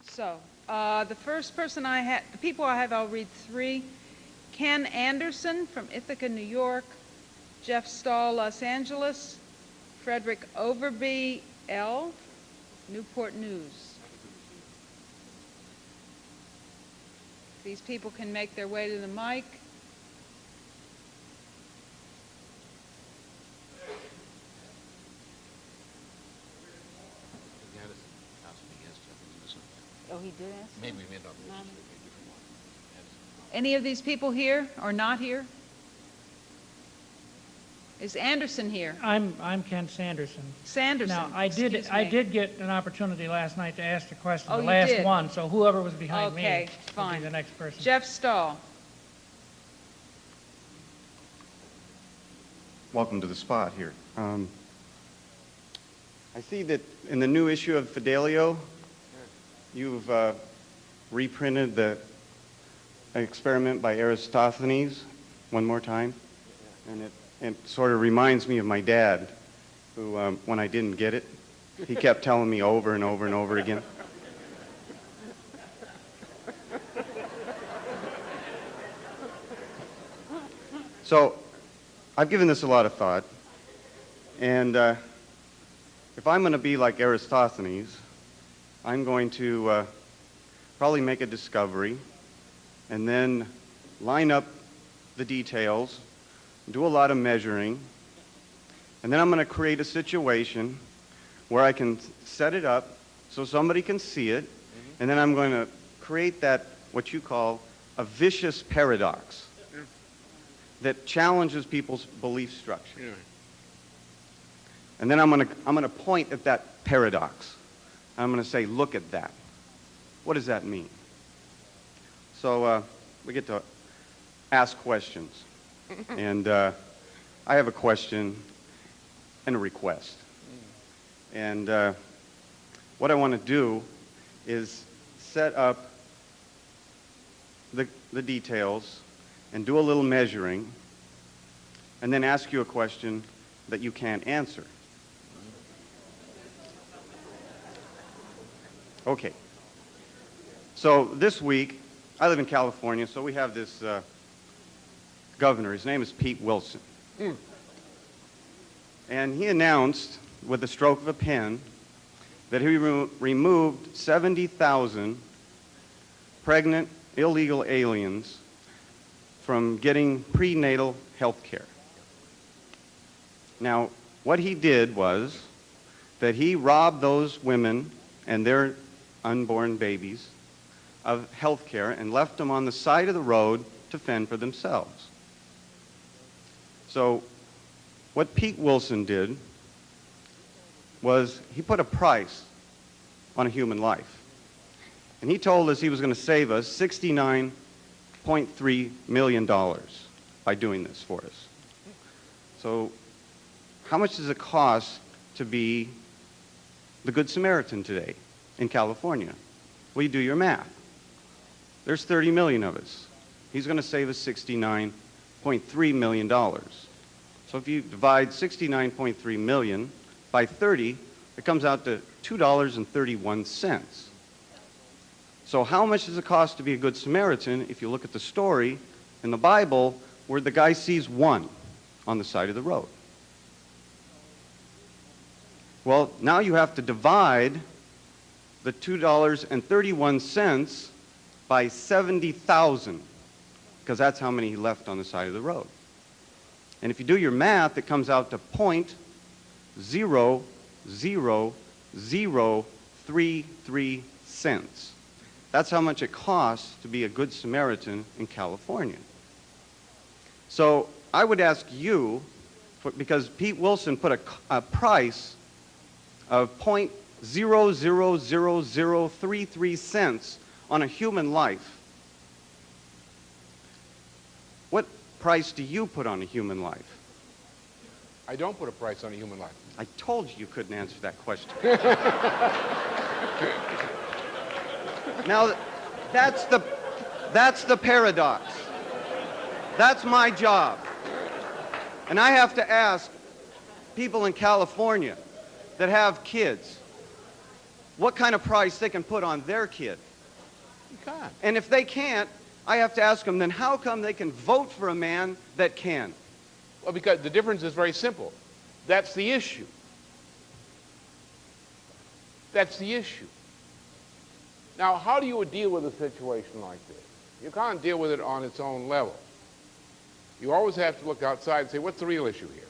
So, the first person the people I have, I'll read three. Ken Anderson from Ithaca, New York. Jeff Stahl, Los Angeles. Frederick Overby, L., Newport News. These people can make their way to the mic. Oh, he did ask? Maybe we made up. Any of these people here or not here? Is Anderson here? I'm Ken Sanderson. Sanderson. Now, I did get an opportunity last night to ask the question, Oh, the you last did? one, so whoever was behind me Okay, would fine. be the next person. Jeff Stahl. Welcome to the spot here. I see that in the new issue of Fidelio, you've reprinted the experiment by Aristophanes one more time, and it sort of reminds me of my dad, who, when I didn't get it, he kept telling me over and over and over again. So, I've given this a lot of thought, and if I'm going to be like Aristophanes, I'm going to probably make a discovery and then line up the details, do a lot of measuring, and then I'm going to create a situation where I can set it up so somebody can see it, and then I'm going to create that, what you call, a vicious paradox that challenges people's belief structure. Yeah. And then I'm going to point at that paradox. I'm going to say, look at that. What does that mean? So we get to ask questions. And I have a question and a request. And what I want to do is set up the details and do a little measuring, and then ask you a question that you can't answer. Okay. So this week, I live in California, so we have this governor. His name is Pete Wilson. And he announced, with the stroke of a pen, that he removed 70,000 pregnant illegal aliens from getting prenatal health care. Now, what he did was that he robbed those women and their unborn babies of health care and left them on the side of the road to fend for themselves. So what Pete Wilson did was he put a price on a human life. And he told us he was going to save us $69.3 million by doing this for us. So how much does it cost to be the Good Samaritan today in California? Well, you do your math. There's 30 million of us. He's going to save us $69.3 million. So if you divide 69.3 million by 30, it comes out to $2.31. So how much does it cost to be a Good Samaritan if you look at the story in the Bible where the guy sees one on the side of the road? Well, now you have to divide the $2.31 by 70,000, because that's how many he left on the side of the road. And if you do your math, it comes out to .00033 cents. That's how much it costs to be a Good Samaritan in California. So I would ask you, because Pete Wilson put a price of .0000033 cents on a human life, what price do you put on a human life? I don't put a price on a human life. I told you couldn't answer that question. Now, that's the paradox. That's my job. And I have to ask people in California that have kids, what kind of price they can put on their kid. You can't. And if they can't, I have to ask them, then how come they can vote for a man that can? Well, because the difference is very simple. That's the issue. That's the issue. Now, how do you deal with a situation like this? You can't deal with it on its own level. You always have to look outside and say, what's the real issue here?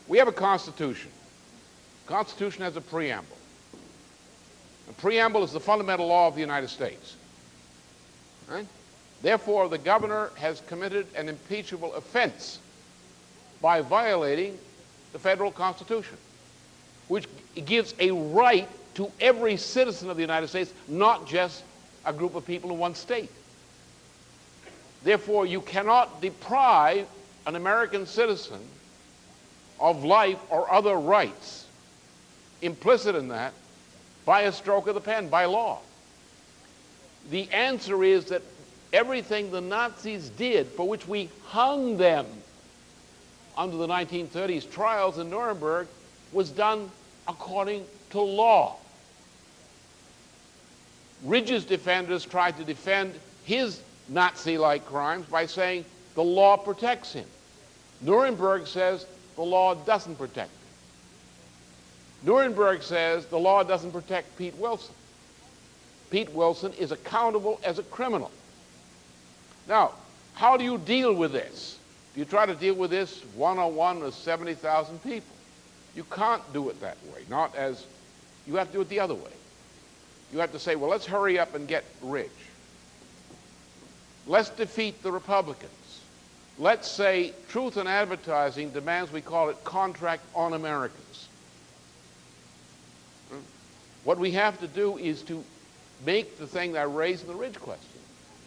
We have a Constitution. The Constitution has a preamble. The preamble is the fundamental law of the United States. Right? Therefore, the governor has committed an impeachable offense by violating the federal Constitution, which gives a right to every citizen of the United States, not just a group of people in one state. Therefore, you cannot deprive an American citizen of life or other rights implicit in that by a stroke of the pen, by law. The answer is that everything the Nazis did, for which we hung them under the 1930s trials in Nuremberg, was done according to law. Ridge's defenders tried to defend his Nazi-like crimes by saying the law protects him. Nuremberg says the law doesn't protect him. Nuremberg says the law doesn't protect Pete Wilson. Pete Wilson is accountable as a criminal. Now, how do you deal with this? Do you try to deal with this one-on-one with 70,000 people? You can't do it that way. Not as, you have to do it the other way. You have to say, well, let's hurry up and get rich. Let's defeat the Republicans. Let's say truth in advertising demands we call it contract on Americans. What we have to do is to make the thing that I raised in the Ridge question.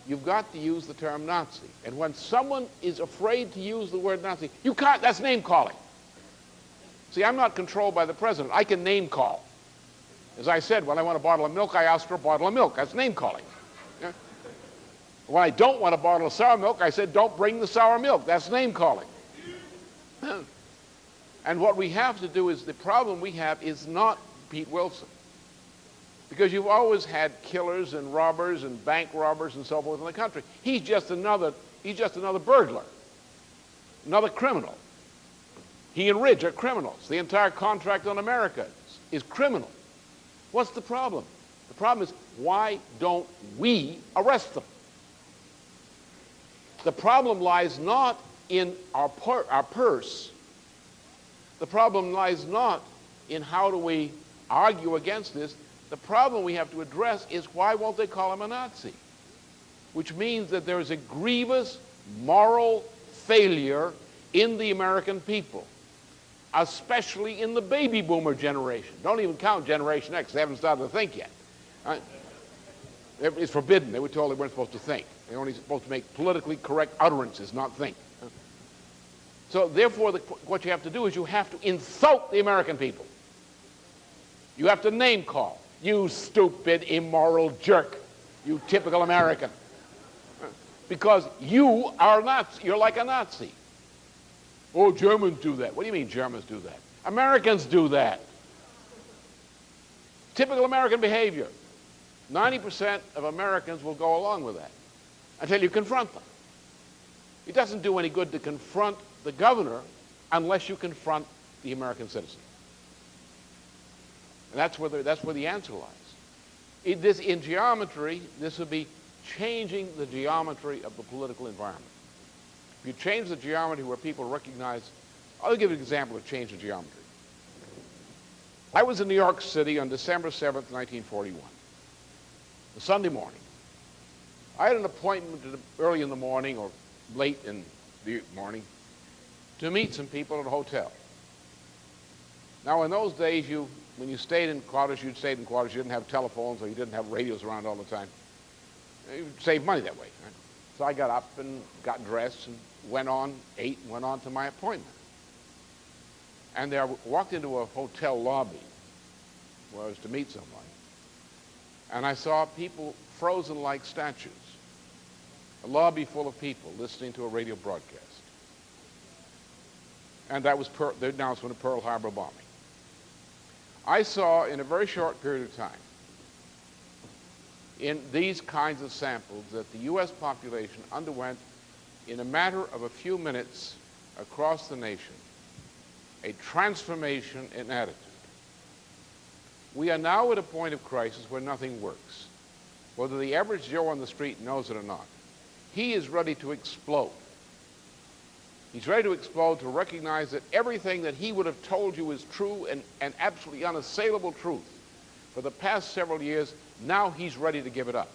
You've got to use the term Nazi. And when someone is afraid to use the word Nazi, you can't, that's name calling. See, I'm not controlled by the president. I can name call. As I said, when I want a bottle of milk, I ask for a bottle of milk. That's name calling. Yeah? When I don't want a bottle of sour milk, I said, don't bring the sour milk. That's name calling. And what we have to do is, the problem we have is not Pete Wilson. Because you've always had killers and robbers and bank robbers and so forth in the country. He's just another burglar, another criminal. He and Ridge are criminals. The entire contract on America is criminal. What's the problem? The problem is, why don't we arrest them? The problem lies not in our purse. The problem lies not in how do we argue against this. The problem we have to address is, why won't they call him a Nazi? Which means that there is a grievous moral failure in the American people, especially in the baby boomer generation. Don't even count Generation X. They haven't started to think yet. It's forbidden. They were told they weren't supposed to think. They're only supposed to make politically correct utterances, not think. So therefore, what you have to do is you have to insult the American people. You have to name call. You stupid, immoral jerk. You typical American. Because you are Nazi. You're like a Nazi. Oh, Germans do that. What do you mean Germans do that? Americans do that. Typical American behavior. 90% of Americans will go along with that until you confront them. It doesn't do any good to confront the governor unless you confront the American citizen. And that's where the answer lies. In geometry, this would be changing the geometry of the political environment. If you change the geometry where people recognize, I'll give you an example of change in geometry. I was in New York City on December 7th, 1941, a Sunday morning. I had an appointment early in the morning or late in the morning to meet some people at a hotel. Now, in those days, when you stayed in quarters, you'd stayed in quarters. You didn't have telephones or you didn't have radios around all the time. You saved money that way. Right? So I got up and got dressed and went on, ate, and went on to my appointment. And there, I walked into a hotel lobby where I was to meet someone. And I saw people frozen like statues. A lobby full of people listening to a radio broadcast. And that was the announcement of Pearl Harbor bombing. I saw in a very short period of time in these kinds of samples that the U.S. population underwent, in a matter of a few minutes across the nation, a transformation in attitude. We are now at a point of crisis where nothing works. Whether the average Joe on the street knows it or not, he is ready to explode. He's ready to explode, to recognize that everything that he would have told you is true and absolutely unassailable truth for the past several years. Now he's ready to give it up.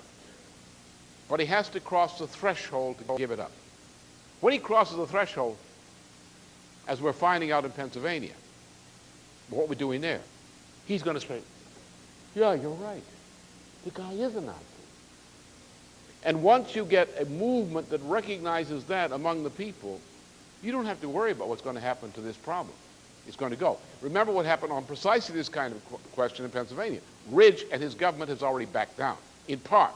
But he has to cross the threshold to give it up. When he crosses the threshold, as we're finding out in Pennsylvania, what we're doing there, he's going to say, yeah, you're right. The guy is a Nazi. And once you get a movement that recognizes that among the people, you don't have to worry about what's going to happen to this problem. It's going to go. Remember what happened on precisely this kind of question in Pennsylvania. Ridge and his government has already backed down, in part,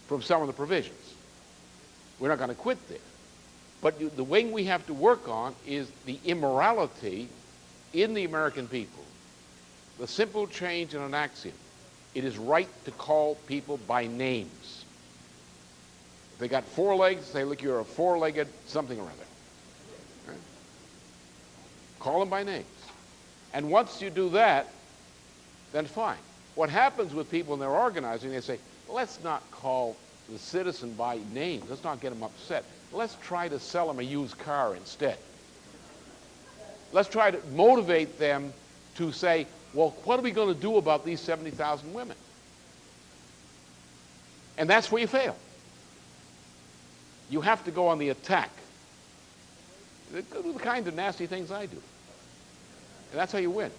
from some of the provisions. We're not going to quit there. But the thing we have to work on is the immorality in the American people. The simple change in an axiom. It is right to call people by names. If they got 4 legs, say, look, you're a 4-legged something or other. Right? Call them by names. And once you do that, then fine. What happens with people when they're organizing, they say, well, let's not call the citizen by name. Let's not get them upset. Let's try to sell them a used car instead. Let's try to motivate them to say, well, what are we going to do about these 70,000 women? And that's where you fail. You have to go on the attack. Do the kind of nasty things I do. And that's how you win.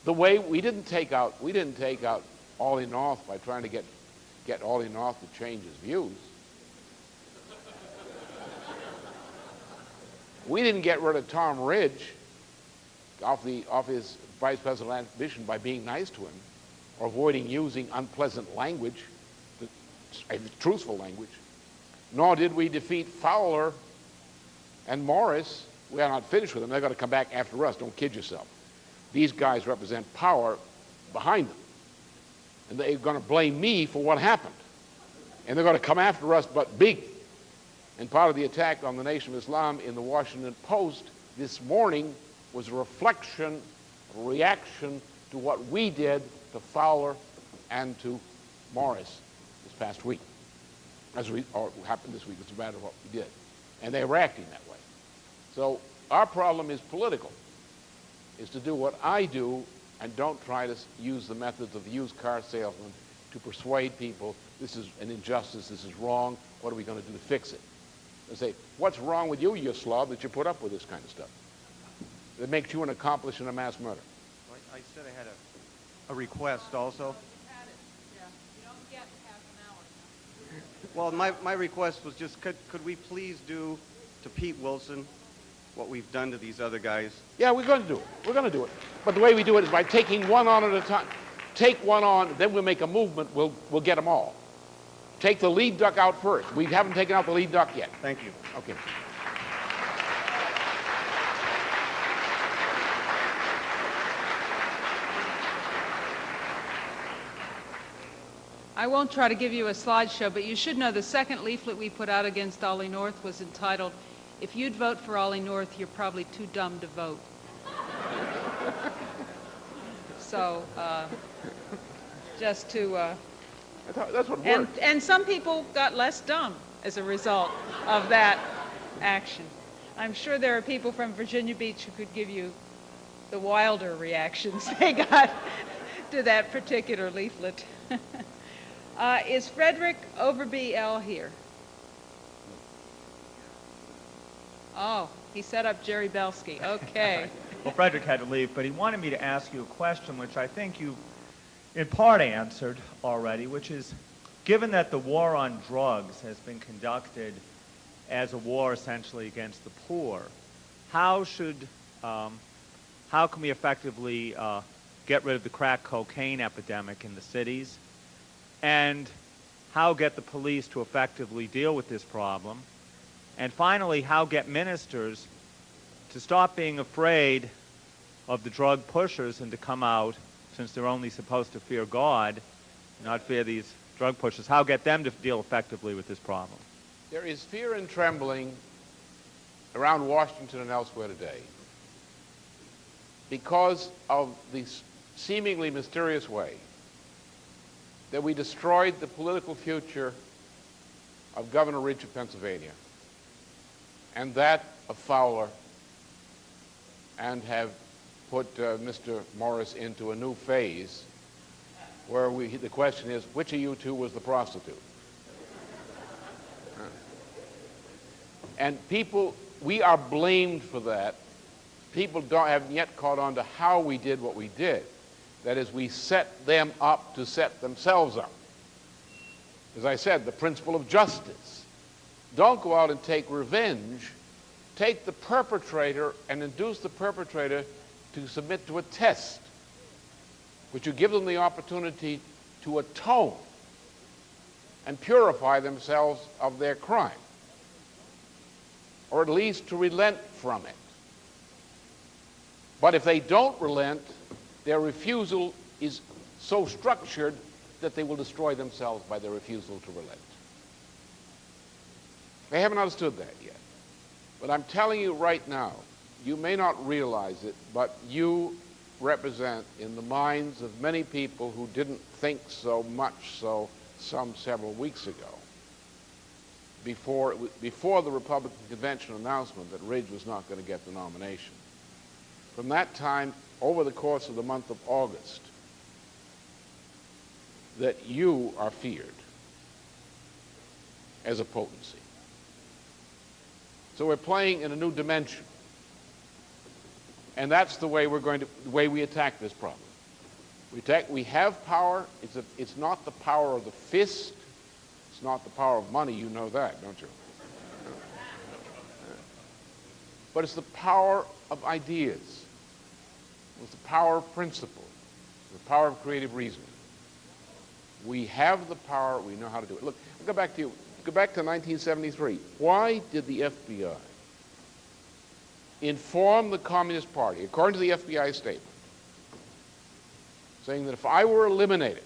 The way we didn't take out Ollie North by trying to get Ollie North to change his views. We didn't get rid of Tom Ridge off his vice presidential ambition by being nice to him or avoiding using unpleasant language, truthful language. Nor did we defeat Fowler and Morris. We are not finished with them. They're going to come back after us. Don't kid yourself. These guys represent power behind them. And they're going to blame me for what happened. And they're going to come after us, but big. And part of the attack on the Nation of Islam in the Washington Post this morning was a reflection, a reaction to what we did to Fowler and to Morris this past week. Or happened this week, it's a matter of what we did. And they're reacting that way. So our problem is political, is to do what I do and don't try to use the methods of the used car salesman to persuade people this is an injustice, this is wrong, what are we going to do to fix it? They say, what's wrong with you, you slob, that you put up with this kind of stuff? That makes you an accomplice in a mass murder. I said I had a request also. Well, my request was just, could we please do to Pete Wilson what we've done to these other guys? Yeah, we're going to do it. We're going to do it. But the way we do it is by taking one on at a time. Take one on, then we'll make a movement. We'll get them all. Take the lead duck out first. We haven't taken out the lead duck yet. Thank you. Okay. I won't try to give you a slideshow, but you should know the second leaflet we put out against Ollie North was entitled, "If you'd vote for Ollie North, you're probably too dumb to vote." So, just to... That's what worked. And some people got less dumb as a result of that action. I'm sure there are people from Virginia Beach who could give you the wilder reactions they got to that particular leaflet. Is Frederick Overby L. here? Oh, he set up Jerry Belsky. Okay. Well, Frederick had to leave, but he wanted me to ask you a question which I think you in part answered already, which is, given that the war on drugs has been conducted as a war essentially against the poor, how can we effectively get rid of the crack cocaine epidemic in the cities? And how get the police to effectively deal with this problem? And finally, how get ministers to stop being afraid of the drug pushers and to come out, since they're only supposed to fear God, not fear these drug pushers? How get them to deal effectively with this problem? There is fear and trembling around Washington and elsewhere today because of the seemingly mysterious way that we destroyed the political future of Governor Ridge of Pennsylvania and that of Fowler, and have put Mr. Morris into a new phase where the question is, which of you two was the prostitute? And people, we are blamed for that. People haven't yet caught on to how we did what we did. That is, we set them up to set themselves up. As I said, the principle of justice. Don't go out and take revenge. Take the perpetrator and induce the perpetrator to submit to a test, which you give them the opportunity to atone and purify themselves of their crime, or at least to relent from it. But if they don't relent, their refusal is so structured that they will destroy themselves by their refusal to relent. They haven't understood that yet. But I'm telling you right now, you may not realize it, but you represent in the minds of many people who didn't think so much so some several weeks ago, before the Republican convention announcement that Ridge was not going to get the nomination. From that time, over the course of the month of August, that you are feared as a potency. So we're playing in a new dimension. And that's the way we attack this problem. We have power. It's not the power of the fist. It's not the power of money. You know that, don't you? But it's the power of ideas. It's the power of principle. The power of creative reasoning. We have the power. We know how to do it. Look, I'll go back to you. Go back to 1973. Why did the FBI inform the Communist Party, according to the FBI statement, saying that if I were eliminated,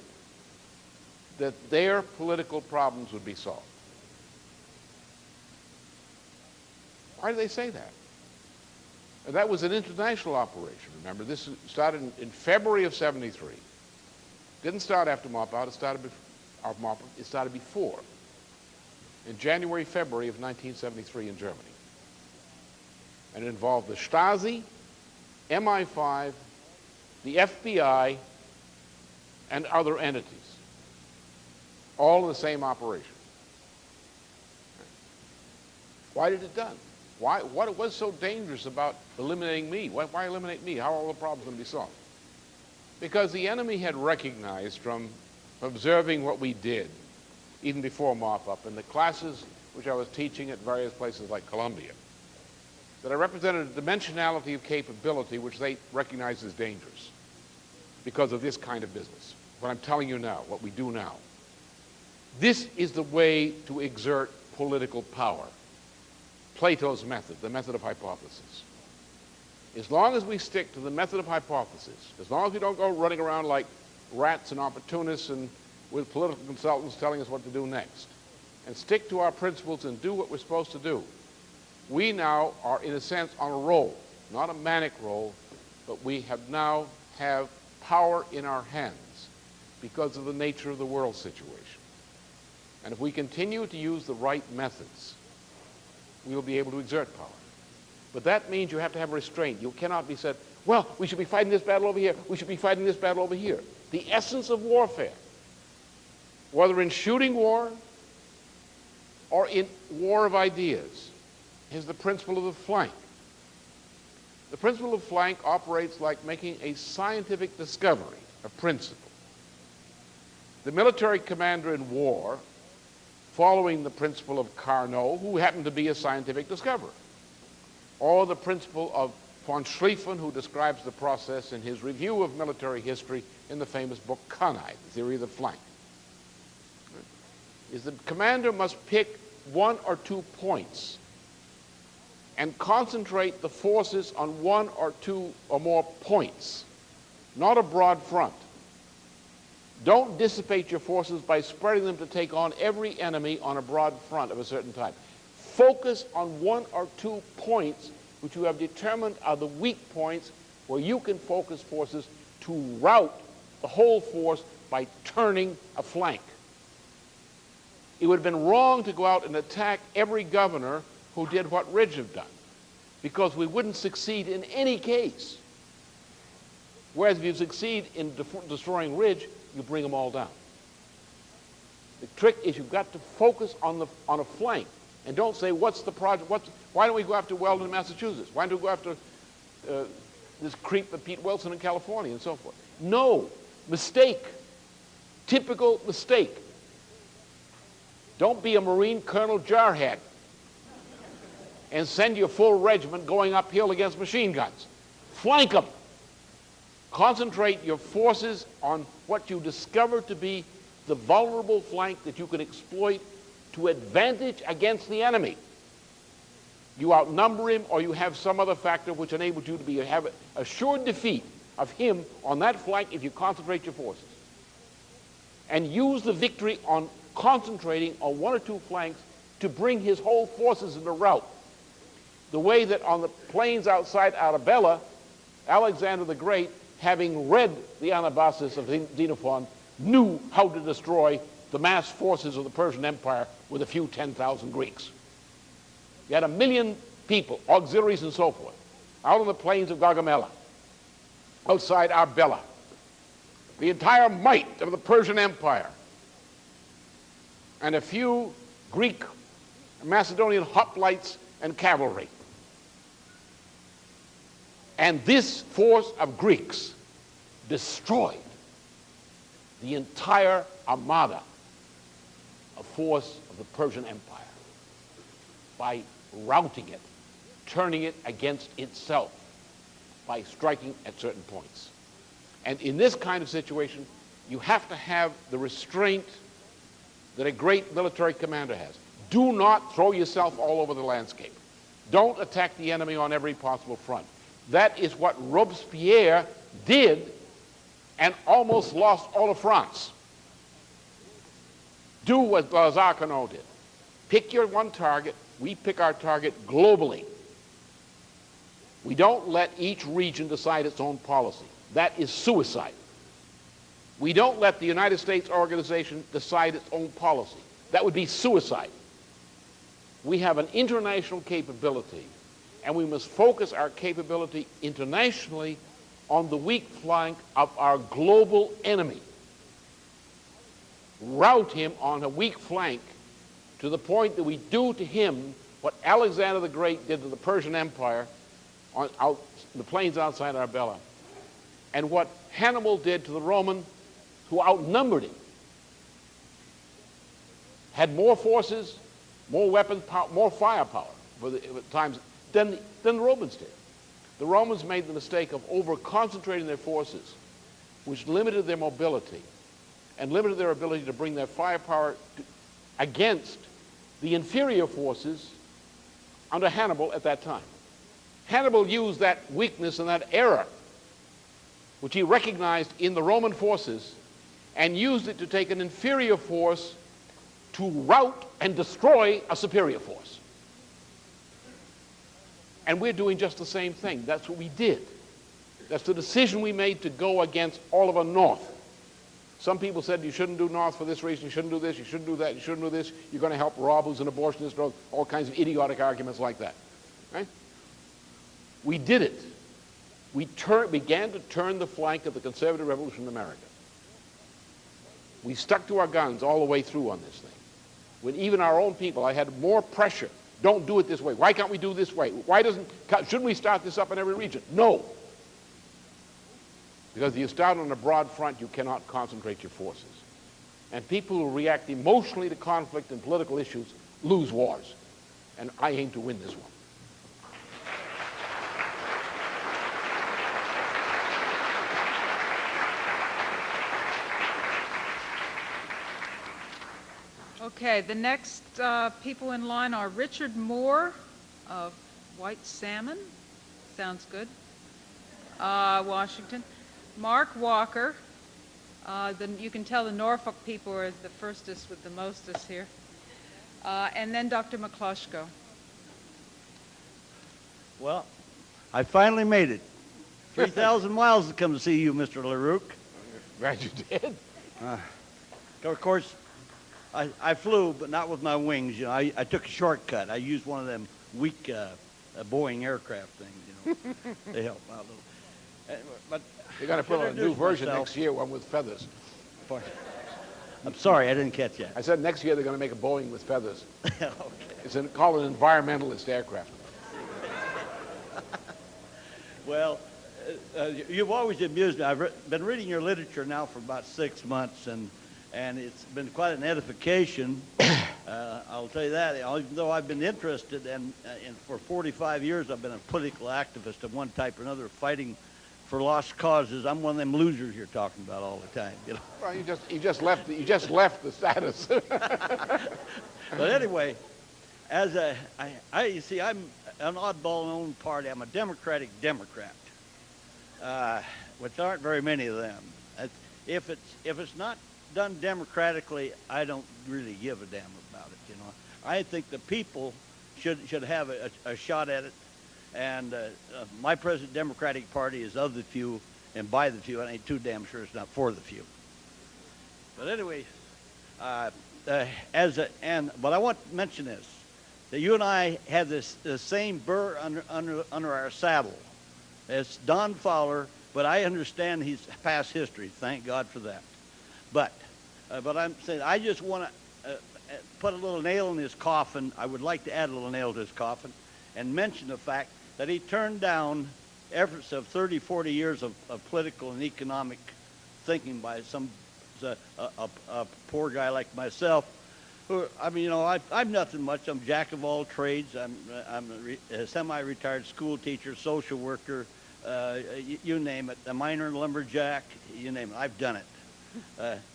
that their political problems would be solved? Why did they say that? And that was an international operation. Remember, this started in February of '73. Didn't start after Mop-Out. It started before. In January, February of 1973 in Germany. And it involved the Stasi, MI5, the FBI, and other entities, all in the same operation. Why did it done? What was so dangerous about eliminating me? Why eliminate me? How are all the problems going to be solved? Because the enemy had recognized from observing what we did, even before mop-up, in the classes which I was teaching at various places like Columbia, that I represented a dimensionality of capability which they recognize as dangerous because of this kind of business. What I'm telling you now, what we do now. This is the way to exert political power. Plato's method, the method of hypothesis. As long as we stick to the method of hypothesis, as long as we don't go running around like rats and opportunists and with political consultants telling us what to do next, and stick to our principles and do what we're supposed to do, we now are, in a sense, on a roll. Not a manic roll, but we now have power in our hands because of the nature of the world situation. And if we continue to use the right methods, we will be able to exert power. But that means you have to have restraint. You cannot be said, well, we should be fighting this battle over here. We should be fighting this battle over here. The essence of warfare, whether in shooting war or in war of ideas, is the principle of the flank. The principle of flank operates like making a scientific discovery, a principle. The military commander in war, following the principle of Carnot, who happened to be a scientific discoverer, or the principle of von Schlieffen, who describes the process in his review of military history in the famous book Kanai, The Theory of the Flank, is the commander must pick one or 2 points and concentrate the forces on one or two or more points, not a broad front. Don't dissipate your forces by spreading them to take on every enemy on a broad front of a certain type. Focus on one or two points which you have determined are the weak points where you can focus forces to rout the whole force by turning a flank. It would have been wrong to go out and attack every governor who did what Ridge have done, because we wouldn't succeed in any case. Whereas if you succeed in destroying Ridge, you bring them all down. The trick is you've got to focus on a flank, and don't say, what's the project? Why don't we go after Weldon in Massachusetts? Why don't we go after this creep of Pete Wilson in California and so forth? No, mistake, typical mistake. Don't be a Marine Colonel Jarhead and send your full regiment going uphill against machine guns. Flank them. Concentrate your forces on what you discover to be the vulnerable flank that you can exploit to advantage against the enemy. You outnumber him, or you have some other factor which enables you to have assured defeat of him on that flank if you concentrate your forces. And use the victory on concentrating on one or two flanks to bring his whole forces into rout. The way that on the plains outside Arabella, Alexander the Great, having read the Anabasis of Xenophon, knew how to destroy the mass forces of the Persian Empire with a few 10,000 Greeks. You had 1 million people, auxiliaries and so forth, out on the plains of Gaugamela, outside Arbela. The entire might of the Persian Empire, and a few Greek, Macedonian hoplites and cavalry. And this force of Greeks destroyed the entire armada, a force of the Persian Empire, by routing it, turning it against itself, by striking at certain points. And in this kind of situation, you have to have the restraint that a great military commander has. Do not throw yourself all over the landscape. Don't attack the enemy on every possible front. That is what Robespierre did and almost lost all of France. Do what Lazare did. Pick your one target. We pick our target globally. We don't let each region decide its own policy. That is suicide. We don't let the United States organization decide its own policy. That would be suicide. We have an international capability, and we must focus our capability internationally on the weak flank of our global enemy. Rout him on a weak flank to the point that we do to him what Alexander the Great did to the Persian Empire on the plains outside Arbela, and what Hannibal did to the Roman, who outnumbered him, had more forces, more weapons, more firepower for the times than the Romans did. The Romans made the mistake of over-concentrating their forces, which limited their mobility and limited their ability to bring their firepower against the inferior forces under Hannibal at that time. Hannibal used that weakness and that error, which he recognized in the Roman forces, and used it to take an inferior force to rout and destroy a superior force. And we're doing just the same thing. That's what we did. That's the decision we made to go against Oliver North. Some people said you shouldn't do North for this reason, you shouldn't do this, you shouldn't do that, you shouldn't do this, you're going to help Rob who's an abortionist, all kinds of idiotic arguments like that. Right? We did it. We began to turn the flank of the conservative revolution in America. We stuck to our guns all the way through on this thing. When even our own people, I had more pressure. Don't do it this way. Why can't we do it this way? Shouldn't we start this up in every region? No. Because if you start on a broad front, you cannot concentrate your forces. And people who react emotionally to conflict and political issues lose wars. And I aim to win this one. Okay, the next people in line are Richard Moore of white salmon. Sounds good. Washington. Mark Walker. You can tell the Norfolk people are the firstest with the mostest here. And then Dr. McClushko. Well, I finally made it. 3,000 miles to come to see you, Mr. LaRouche. Glad you did. Of course, I flew, but not with my wings. You know, I took a shortcut. I used one of them weak Boeing aircraft things. You know, they help out a little. But They're going to put out a new version next year, one with feathers. I'm sorry, I didn't catch that. I said next year they're going to make a Boeing with feathers. Okay. It's called an environmentalist aircraft. Well, you've always amused me. I've been reading your literature now for about 6 months, and it's been quite an edification. I'll tell you that. Even though I've been interested, and for 45 years I've been a political activist of one type or another, fighting for lost causes. I'm one of them losers you're talking about all the time. You know? Well, you just left the status. But anyway, you see, I'm an oddball in my own party. I'm a Democratic Democrat, which aren't very many of them. If it's not done democratically, I don't really give a damn about it. You know, I think the people should have a shot at it. And my present Democratic Party is of the few and by the few. I ain't too damn sure it's not for the few. But anyway, but I want to mention this, that you and I have the same burr under our saddle. It's Don Fowler, but I understand his past history. Thank God for that. But I'm saying I just want to put a little nail in his coffin. I would like to add a little nail to his coffin and mention the fact that he turned down efforts of 30, 40 years of political and economic thinking by a poor guy like myself. Who, I mean, you know, I'm nothing much. I'm jack of all trades. I'm a semi-retired school teacher, social worker, you name it, a minor lumberjack, you name it. I've done it.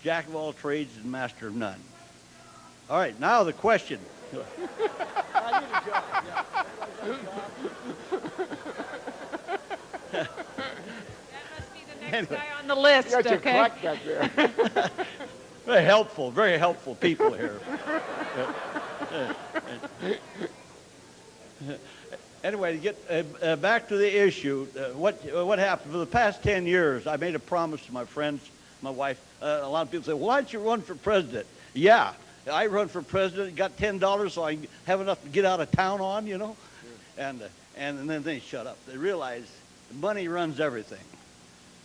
Jack of all trades and master of none. All right, now the question. I need a job. Yeah. That must be the next guy on the list, You got your okay? clock back there. Very helpful people here. Anyway, to get back to the issue, what happened for the past 10 years? I made a promise to my friends, my wife. A lot of people say, "Why don't you run for president?" Yeah, I run for president. Got $10, so I have enough to get out of town on, you know. Sure. And then they shut up. They realize money runs everything.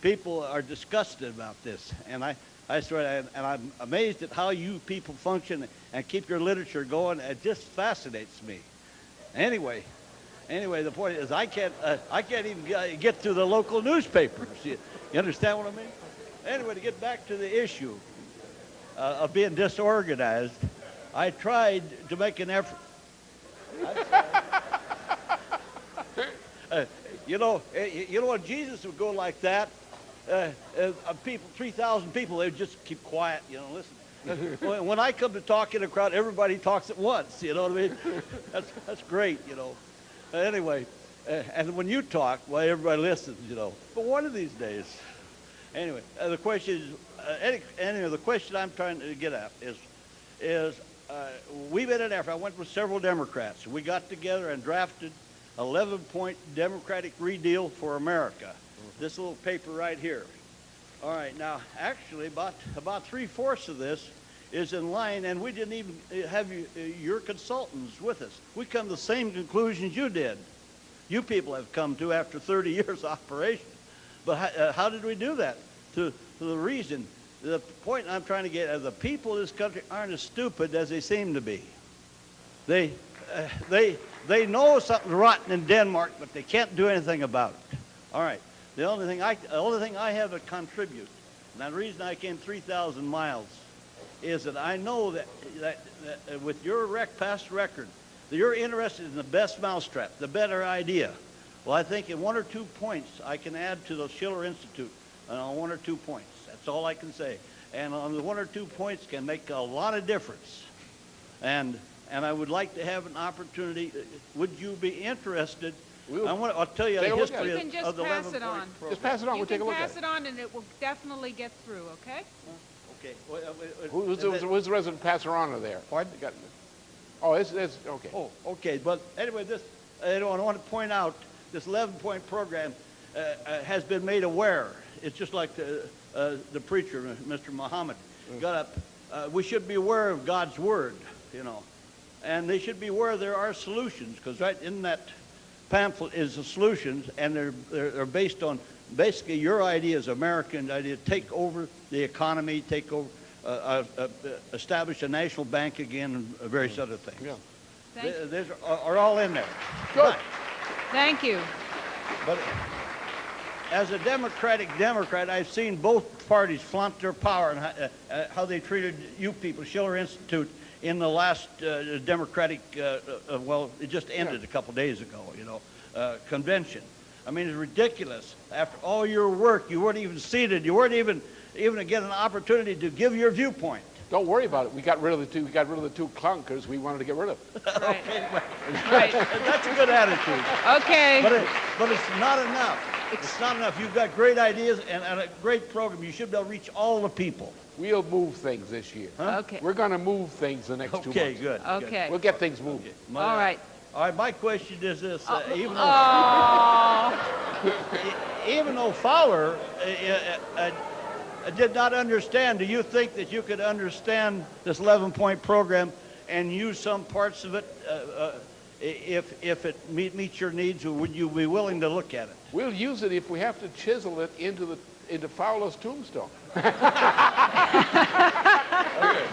People are disgusted about this, and I swear, and I'm amazed at how you people function and keep your literature going. It just fascinates me. Anyway, the point is, I can't even get to the local newspapers. You understand what I mean? Anyway, to get back to the issue of being disorganized, I tried to make an effort. You know, when Jesus would go like that, people, 3,000 people, they would just keep quiet, you know, listen. When I come to talk in a crowd, everybody talks at once, you know what I mean? That's great, you know. Anyway, and when you talk, well, everybody listens, you know. But one of these days, anyway, the question is, the question I'm trying to get at is we made an effort. I went with several Democrats. We got together and drafted 11-point Democratic Redeal for America. This little paper right here. All right, now, actually, about 3/4 of this is in line, and we didn't even have your consultants with us. We come to the same conclusions you did. You people have come to after 30 years of operation. But how did we do that? To the reason, the point I'm trying to get at, the people of this country aren't as stupid as they seem to be. They know something's rotten in Denmark, but they can't do anything about it. All right. The only thing I have to contribute, and the reason I came 3,000 miles, is that I know that with your past record, that you're interested in the best mousetrap, the better idea. Well, I think in 1 or 2 points I can add to the Schiller Institute on 1 or 2 points. That's all I can say. And on the 1 or 2 points can make a lot of difference. And and I would like to have an opportunity. Would you be interested? We'll I'll tell you take the a look at history it. You can just of the pass 11-point it on. program. Just pass it on. You We'll take a can look at pass it. it on, and it will definitely get through, okay? Okay. Who's the resident passer on there? Pardon? Oh, it's okay. Oh, okay. But anyway, I want to point out this 11-point program has been made aware. It's just like the preacher, Mr. Muhammad, got up. We should be aware of God's word, you know, and they should be aware there are solutions, because right in that pamphlet is the solutions, and they're based on basically your ideas, American idea, take over the economy, take over, establish a national bank again, and various other things. Yeah. Thank you. These are all in there. Good. Thank you. But as a Democrat, I've seen both parties flaunt their power and how they treated you people, Schiller Institute, in the last Democratic, well, it just ended a couple days ago, you know, convention. I mean, it's ridiculous. After all your work, you weren't even seated. You weren't even to get an opportunity to give your viewpoint. Don't worry about it. We got rid of the two. We got rid of the two clunkers we wanted to get rid of. Right. Okay, well, Right. that's a good attitude. Okay. But it's not enough. It's not enough. You've got great ideas and a great program. You should be able to reach all the people. We'll move things this year. Huh? Okay. We're going to move things the next 2 months. Okay, good. Okay. We'll get things moving. All right. All right, my question is this. Even though Fowler did not understand, do you think that you could understand this 11-point program and use some parts of it if it meets your needs, or would you be willing to look at it? We'll use it if we have to chisel it into Fowler's tombstone. Okay,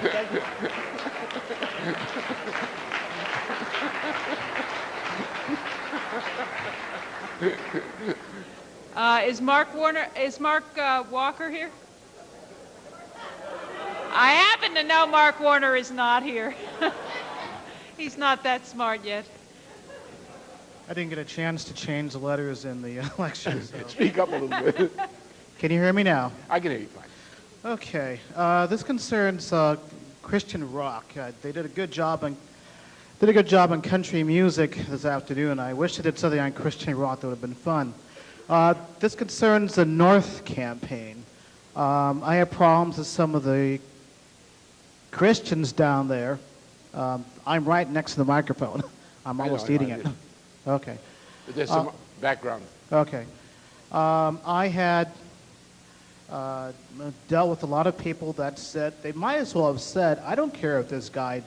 thank you. Is Mark Walker here? I happen to know Mark Warner is not here. He's not that smart yet. I didn't get a chance to change the letters in the election. So. Speak up a little bit. Can you hear me now? I can hear you fine. Okay. This concerns Christian rock. They did a good job on country music this afternoon. I wish they did something on Christian rock that would have been fun. This concerns the North campaign. I have problems with some of the Christians down there. I'm right next to the microphone. I'm almost eating it. Okay. There's some background. Okay. I had dealt with a lot of people that said, they might as well have said, I don't care if this guy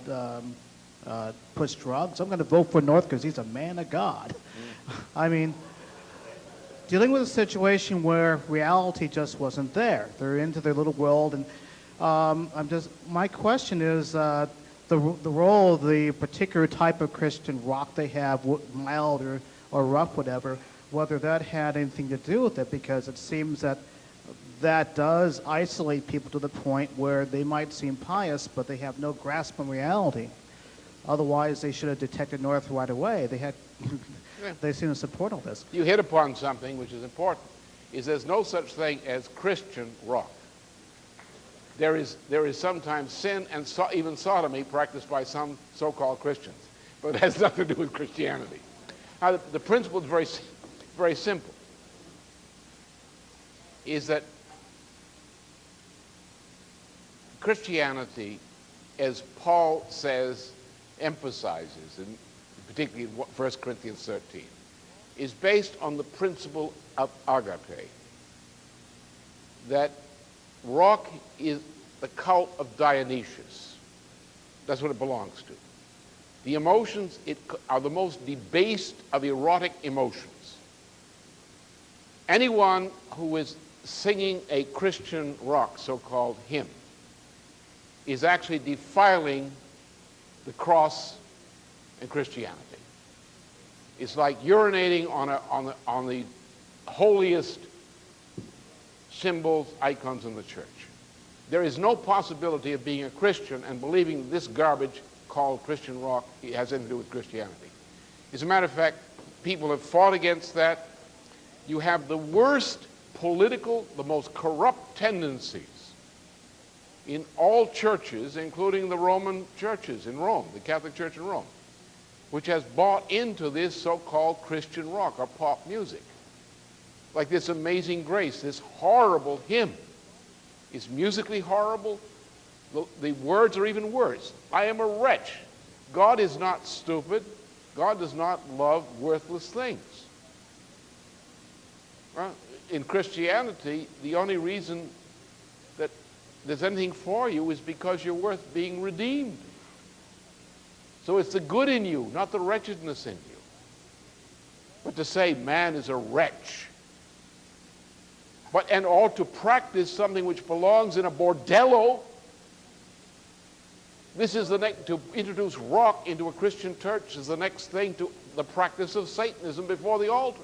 puts drugs. I'm going to vote for North because he's a man of God. I mean, dealing with a situation where reality just wasn't there. They're into their little world, and my question is the role of the particular type of Christian rock they have, mild or rough, whatever, whether that had anything to do with it, because it seems that does isolate people to the point where they might seem pious, but they have no grasp on reality. Otherwise, they should have detected North right away. They seem to support all this. You hit upon something which is important, is there's no such thing as Christian rock. There is sometimes sin and even sodomy practiced by some so-called Christians, but it has nothing to do with Christianity. Now, the principle is very, very simple, is that Christianity, as Paul says, emphasizes, and particularly in 1 Corinthians 13, is based on the principle of agape, that rock is the cult of Dionysius. That's what it belongs to. The emotions are the most debased of erotic emotions. Anyone who is singing a Christian rock, so-called hymn, is actually defiling the cross and Christianity. It's like urinating on the holiest symbols, icons in the church. There is no possibility of being a Christian and believing this garbage called Christian rock has anything to do with Christianity. As a matter of fact, people have fought against that. You have the worst political, the most corrupt tendencies in all churches, including the Roman churches in Rome, the Catholic Church in Rome, which has bought into this so-called Christian rock or pop music. Like this Amazing Grace, this horrible hymn. It's musically horrible. The words are even worse. I am a wretch. God is not stupid. God does not love worthless things. Well, in Christianity, the only reason that there's anything for you is because you're worth being redeemed. So it's the good in you, not the wretchedness in you. But to say man is a wretch, and all to practice something which belongs in a bordello. This is the next, to introduce rock into a Christian church is the next thing to the practice of Satanism before the altar.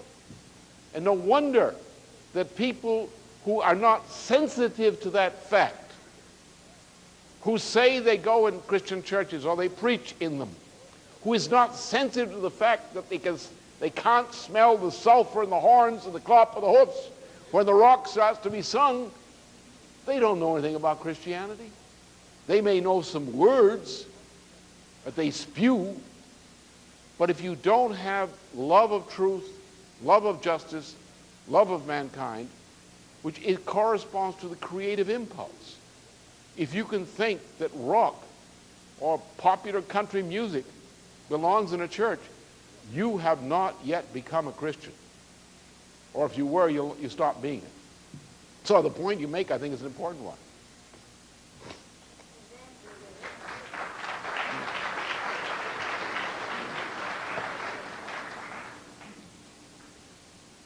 And no wonder that people who are not sensitive to that fact, who say they go in Christian churches or they preach in them, who is not sensitive to the fact that they can't smell the sulfur in the horns and the clop of the hoofs when the rock starts to be sung, they don't know anything about Christianity. They may know some words that they spew, but if you don't have love of truth, love of justice, love of mankind, which it corresponds to the creative impulse. If you can think that rock or popular country music belongs in a church, you have not yet become a Christian. Or if you were, you stop being it. So the point you make, I think, is an important one.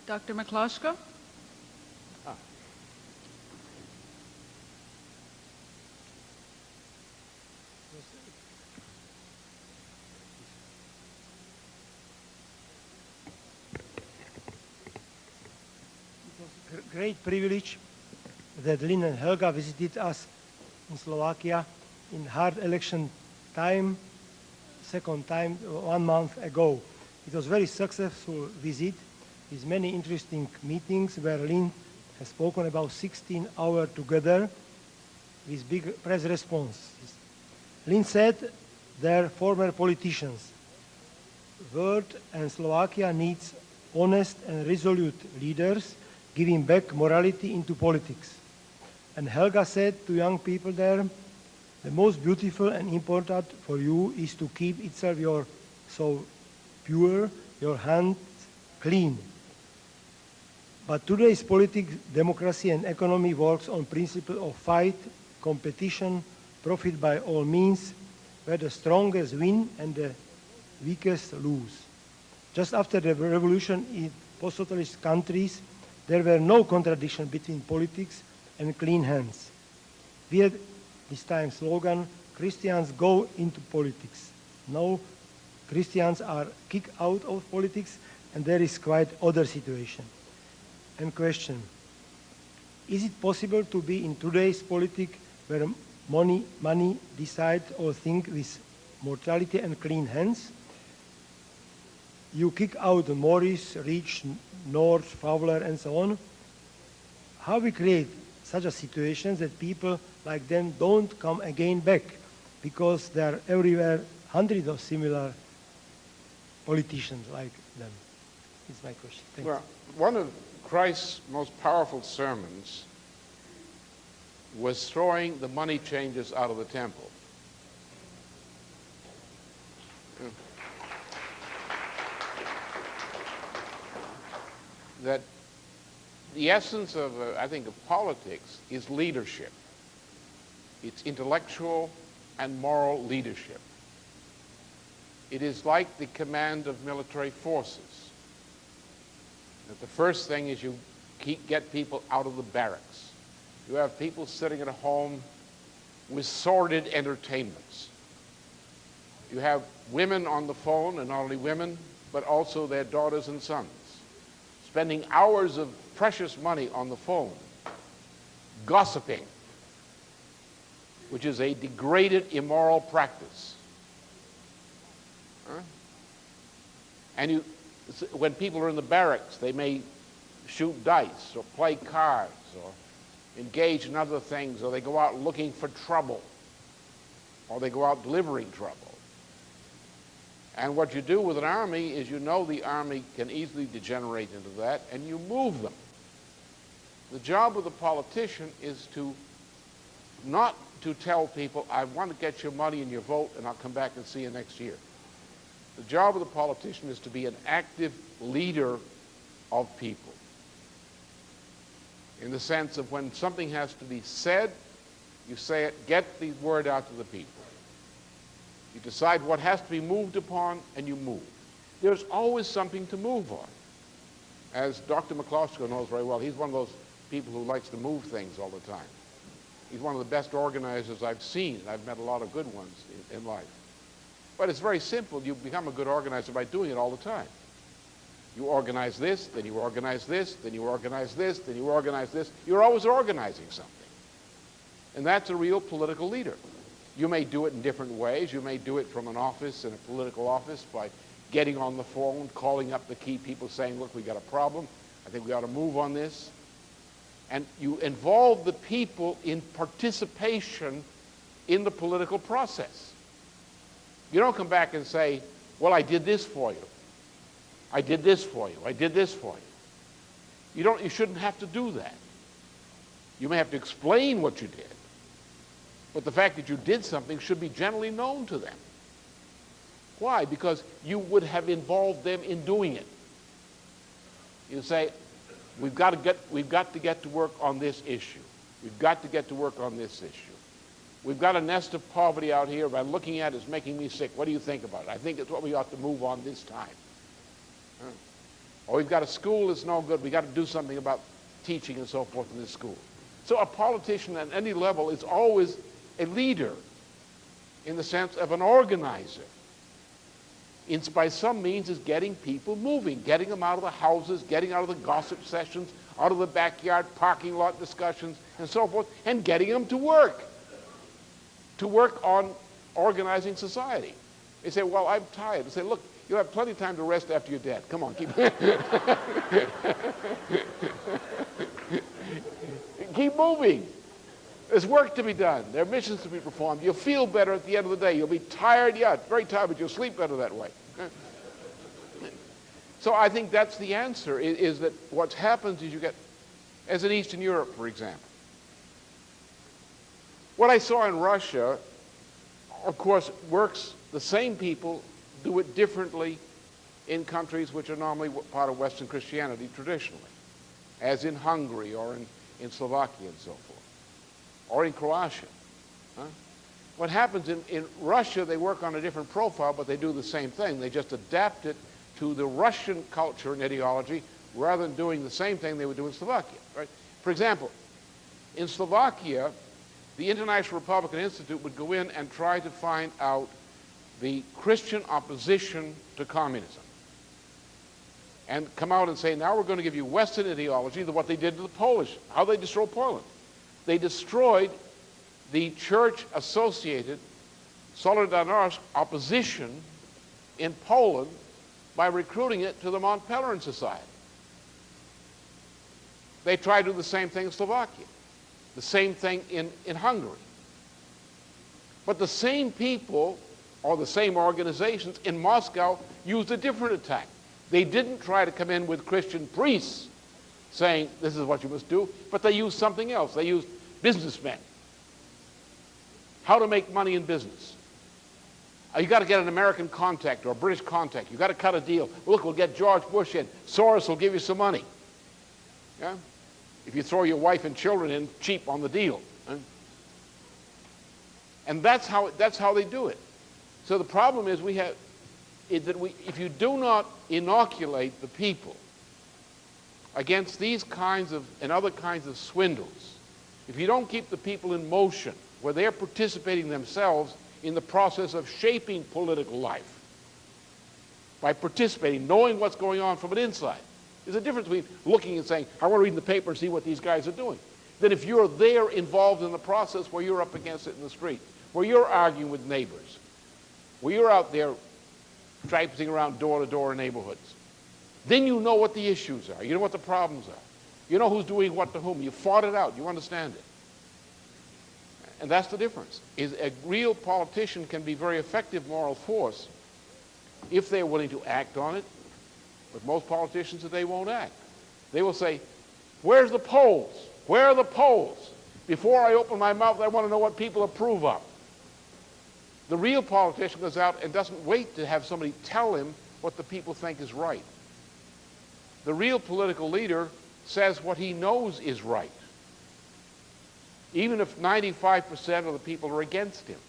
Dr. McCloskey? Great privilege that Lynn and Helga visited us in Slovakia in hard election time, second time 1 month ago. It was a very successful visit with many interesting meetings where Lynn has spoken about 16 hours together with big press responses. Lynn said they're former politicians. World and Slovakia needs honest and resolute leaders giving back morality into politics. And Helga said to young people there, the most beautiful and important for you is to keep itself your soul pure, your hands clean. But today's politics, democracy and economy works on principle of fight, competition, profit by all means, where the strongest win and the weakest lose. Just after the revolution in post-totalist countries, there were no contradiction between politics and clean hands. We had this time slogan, Christians go into politics. Now Christians are kicked out of politics and there is quite other situation. And question, is it possible to be in today's politics where money decide all things with mortality and clean hands? You kick out Morris, Rich, North, Fowler, and so on. How we create such a situation that people like them don't come again back because there are everywhere hundreds of similar politicians like them? It's my question. Thank Well, one of Christ's most powerful sermons was throwing the money changers out of the temple. That the essence of, I think, of politics is leadership. It's intellectual and moral leadership. It is like the command of military forces. That the first thing is you get people out of the barracks. You have people sitting at home with sordid entertainments. You have women on the phone, and not only women, but also their daughters and sons, spending hours of precious money on the phone, gossiping, which is a degraded, immoral practice. And when people are in the barracks, they may shoot dice or play cards or engage in other things, or they go out looking for trouble, or they go out delivering trouble. And what you do with an army is you know the army can easily degenerate into that, and you move them. The job of the politician is to not to tell people, I want to get your money and your vote, and I'll come back and see you next year. The job of the politician is to be an active leader of people, in the sense of when something has to be said, you say it, get the word out to the people. You decide what has to be moved upon, and you move. There's always something to move on. As Dr. McCloskey knows very well, he's one of those people who likes to move things all the time. He's one of the best organizers I've seen. I've met a lot of good ones in life. But it's very simple. You become a good organizer by doing it all the time. You organize this, then you organize this, then you organize this, then you organize this. You're always organizing something. And that's a real political leader. You may do it in different ways. You may do it from an office, in a political office, by getting on the phone, calling up the key people, saying, look, we got a problem. I think we ought to move on this. And you involve the people in participation in the political process. You don't come back and say, well, I did this for you. I did this for you. I did this for you. You shouldn't have to do that. You may have to explain what you did. But the fact that you did something should be generally known to them. Why? Because you would have involved them in doing it. You say, we've got to get to work on this issue. We've got to get to work on this issue. We've got a nest of poverty out here. By looking at it, it's making me sick. What do you think about it? I think it's what we ought to move on this time. Or we've got a school that's no good. We've got to do something about teaching and so forth in this school. So a politician at any level is always a leader in the sense of an organizer. By some means is getting people moving, getting them out of the houses, getting out of the gossip sessions, out of the backyard parking lot discussions and so forth, and getting them to work on organizing society. They say, well, I'm tired. They say, look, you'll have plenty of time to rest after you're dead. Come on, keep moving. There's work to be done. There are missions to be performed. You'll feel better at the end of the day. You'll be tired, yeah, very tired, but you'll sleep better that way. So I think that's the answer, is that what happens is you get, as in Eastern Europe, for example. What I saw in Russia, of course, works, the same people do it differently in countries which are normally part of Western Christianity traditionally, as in Hungary or in Slovakia and so forth, or in Croatia. What happens in Russia, they work on a different profile, but they do the same thing. They just adapt it to the Russian culture and ideology rather than doing the same thing they would do in Slovakia. Right? For example, in Slovakia, the International Republican Institute would go in and try to find out the Christian opposition to communism and come out and say, now we're going to give you Western ideology, what they did to the Polish, how they destroyed Poland. They destroyed the church-associated Solidarność opposition in Poland by recruiting it to the Mont Pelerin Society. They tried to do the same thing in Slovakia, the same thing in Hungary. But the same people or the same organizations in Moscow used a different attack. They didn't try to come in with Christian priests saying, this is what you must do, but they used something else. They used businessmen. How to make money in business. You got to get an American contact or a British contact. You got to cut a deal. Look, we'll get George Bush in. Soros will give you some money. Yeah? If you throw your wife and children in cheap on the deal. And that's how they do it. So the problem is if you do not inoculate the people against these kinds of and other kinds of swindles, if you don't keep the people in motion where they're participating themselves in the process of shaping political life by participating, knowing what's going on from an inside. There's a difference between looking and saying, I want to read in the paper and see what these guys are doing, than if you're there involved in the process where you're up against it in the street, where you're arguing with neighbors, where you're out there traipsing around door to door in neighborhoods. Then you know what the issues are. You know what the problems are. You know who's doing what to whom. You fought it out. You understand it. And that's the difference. Is a real politician can be a very effective moral force if they're willing to act on it. But most politicians, they won't act. They will say, where's the polls? Where are the polls? Before I open my mouth, I want to know what people approve of. The real politician goes out and doesn't wait to have somebody tell him what the people think is right. The real political leader says what he knows is right, even if 95% of the people are against him.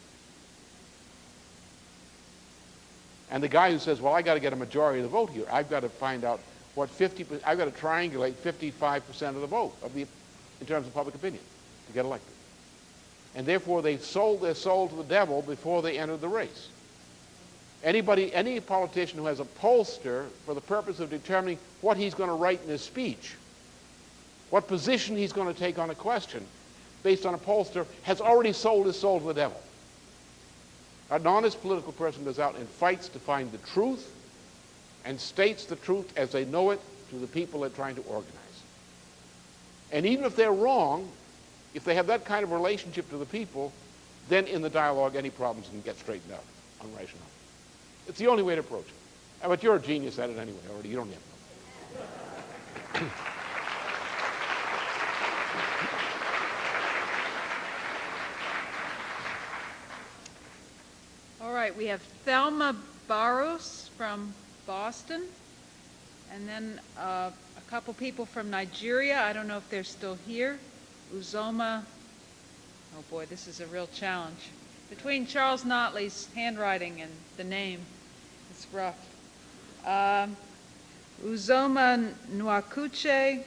And the guy who says, well, I got to get a majority of the vote here, I've got to find out what 50%, I've got to triangulate 55% of the vote in terms of public opinion to get elected. And therefore, they've sold their soul to the devil before they entered the race. Any politician who has a pollster for the purpose of determining what he's going to write in his speech, what position he's going to take on a question based on a pollster, has already sold his soul to the devil. An honest political person goes out and fights to find the truth and states the truth as they know it to the people they're trying to organize. And even if they're wrong, if they have that kind of relationship to the people, then in the dialogue, any problems can get straightened out on rational. It's the only way to approach it. But you're a genius at it anyway already. You don't have to. All right, we have Thelma Barros from Boston, and then a couple people from Nigeria. I don't know if they're still here. Uzoma, oh boy, this is a real challenge. Between Charles Notley's handwriting and the name, it's rough. Uzoma Nwakuche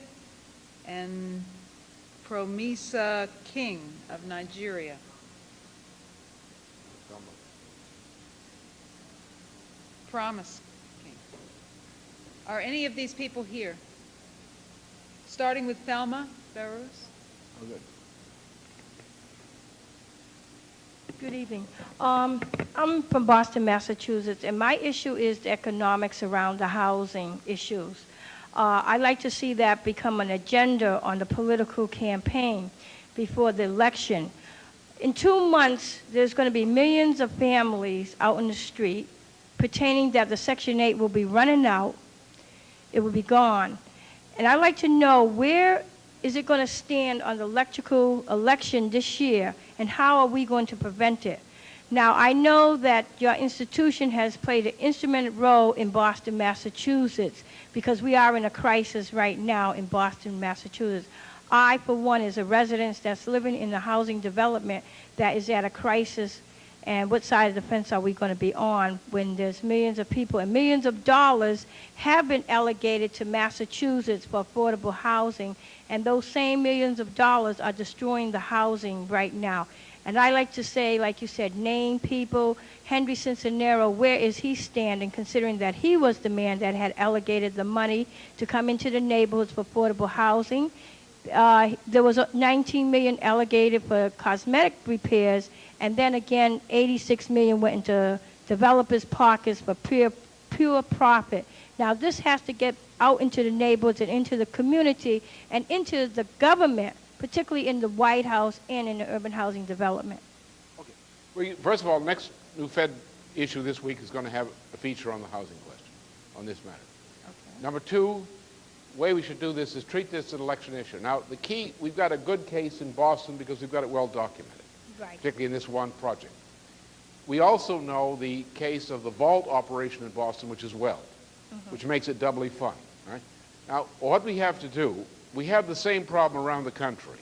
and Promisa King of Nigeria. Promise King. Are any of these people here? Starting with Thelma Barros. Oh, good. Good evening. I'm from Boston, Massachusetts, and my issue is the economics around the housing issues. I'd like to see that become an agenda on the political campaign before the election. In 2 months, there's going to be millions of families out in the street pertaining that the Section 8 will be running out, it will be gone. And I'd like to know, where is it going to stand on the electrical election this year, and how are we going to prevent it? Now, I know that your institution has played an instrumental role in Boston, Massachusetts, because we are in a crisis right now in Boston, Massachusetts. I, for one, is a resident that's living in the housing development that is at a crisis. And what side of the fence are we going to be on when there's millions of people and millions of dollars have been allocated to Massachusetts for affordable housing, and those same millions of dollars are destroying the housing right now? And I like to say, like you said, name people. Henry Cincinnati, where is he standing, considering that he was the man that had allocated the money to come into the neighborhoods for affordable housing? There was $19 million allocated for cosmetic repairs, and then again, $86 million went into developers' pockets for pure profit. Now, this has to get out into the neighborhoods and into the community and into the government, particularly in the White House and in the urban housing development. Okay. Well, first of all, next new Fed issue this week is going to have a feature on the housing question, on this matter. Okay. Number two, the way we should do this is treat this as an election issue. Now, the key, we've got a good case in Boston because we've got it well documented, right, particularly in this one project. We also know the case of the vault operation in Boston, which is well, which makes it doubly fun. Right? Now, what we have to do, we have the same problem around the country.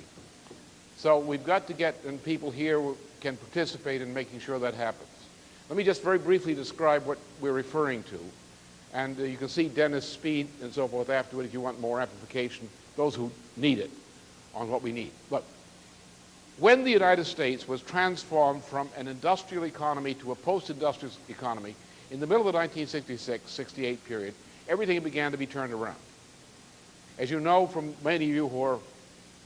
So we've got to get, and people here can participate in making sure that happens. Let me just very briefly describe what we're referring to. And you can see Dennis Speed and so forth afterward if you want more amplification, those who need it, on what we need. Look, when the United States was transformed from an industrial economy to a post-industrial economy, in the middle of the 1966-68 period, everything began to be turned around. As you know from many of you who are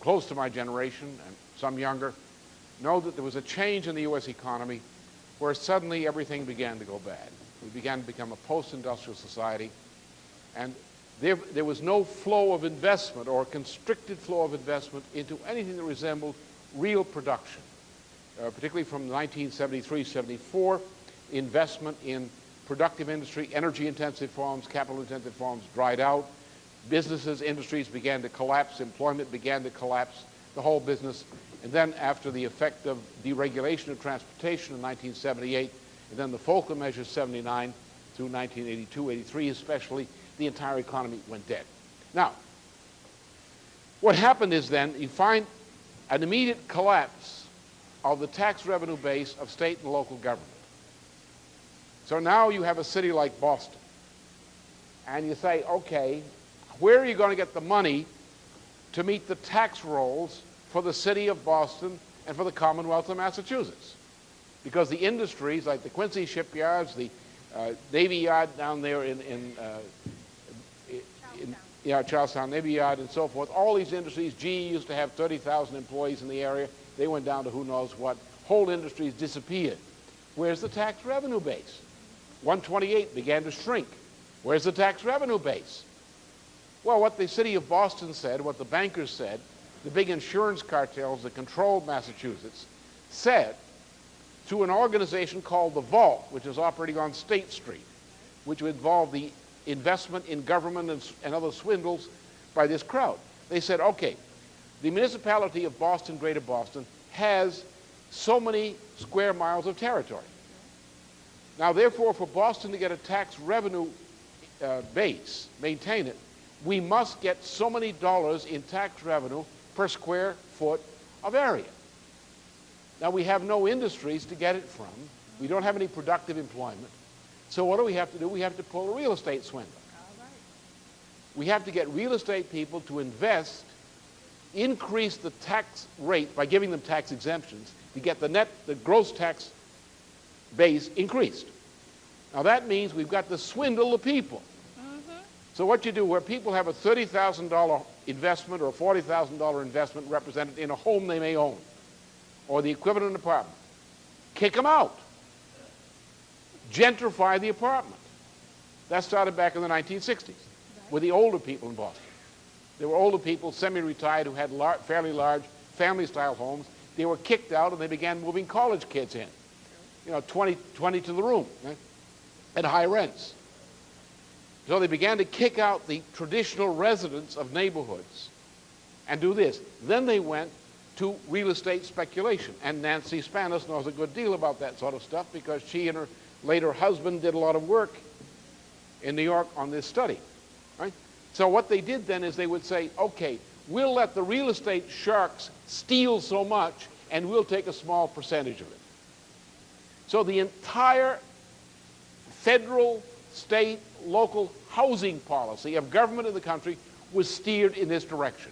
close to my generation, and some younger, know that there was a change in the U.S. economy where suddenly everything began to go bad. We began to become a post-industrial society, and There was no flow of investment or a constricted flow of investment into anything that resembled real production, particularly from 1973-74, investment in productive industry, energy-intensive forms, capital-intensive forms dried out. Businesses, industries began to collapse. Employment began to collapse, the whole business. And then after the effect of deregulation of transportation in 1978, and then the Folker measures 79 through 1982, 83 especially, the entire economy went dead. Now, what happened is then you find an immediate collapse of the tax revenue base of state and local government. So now you have a city like Boston, and you say, okay, where are you going to get the money to meet the tax rolls for the city of Boston and for the Commonwealth of Massachusetts? Because the industries like the Quincy shipyards, the Navy Yard down there in Charlestown Navy Yard and so forth, all these industries, GE used to have 30,000 employees in the area. They went down to who knows what. Whole industries disappeared. Where's the tax revenue base? 128 began to shrink. Where's the tax revenue base? Well, what the city of Boston said, what the bankers said, the big insurance cartels that controlled Massachusetts, said to an organization called the Vault, which is operating on State Street, which would involve the investment in government and other swindles by this crowd. They said, okay, the municipality of Boston, Greater Boston, has so many square miles of territory. Now, therefore, for Boston to get a tax revenue base, maintain it, we must get so many dollars in tax revenue per square foot of area. Now, we have no industries to get it from. We don't have any productive employment. So what do we have to do? We have to pull a real estate swindle. We have to get real estate people to invest, increase the tax rate by giving them tax exemptions to get the gross tax base increased. Now that means we've got to swindle the people. So what you do, where people have a $30,000 investment or a $40,000 investment represented in a home they may own, or the equivalent apartment, kick them out. Gentrify the apartment. That started back in the 1960s with the older people in Boston. There were older people, semi-retired, who had fairly large family-style homes. They were kicked out, and they began moving college kids in. You know, 20 to the room, right? At high rents. So they began to kick out the traditional residents of neighborhoods and do this. Then they went to real estate speculation. And Nancy Spanos knows a good deal about that sort of stuff because she and her later husband did a lot of work in New York on this study. Right? So what they did then is they would say, okay, we'll let the real estate sharks steal so much and we'll take a small percentage of it. So the entire federal, state, local housing policy of government in the country was steered in this direction.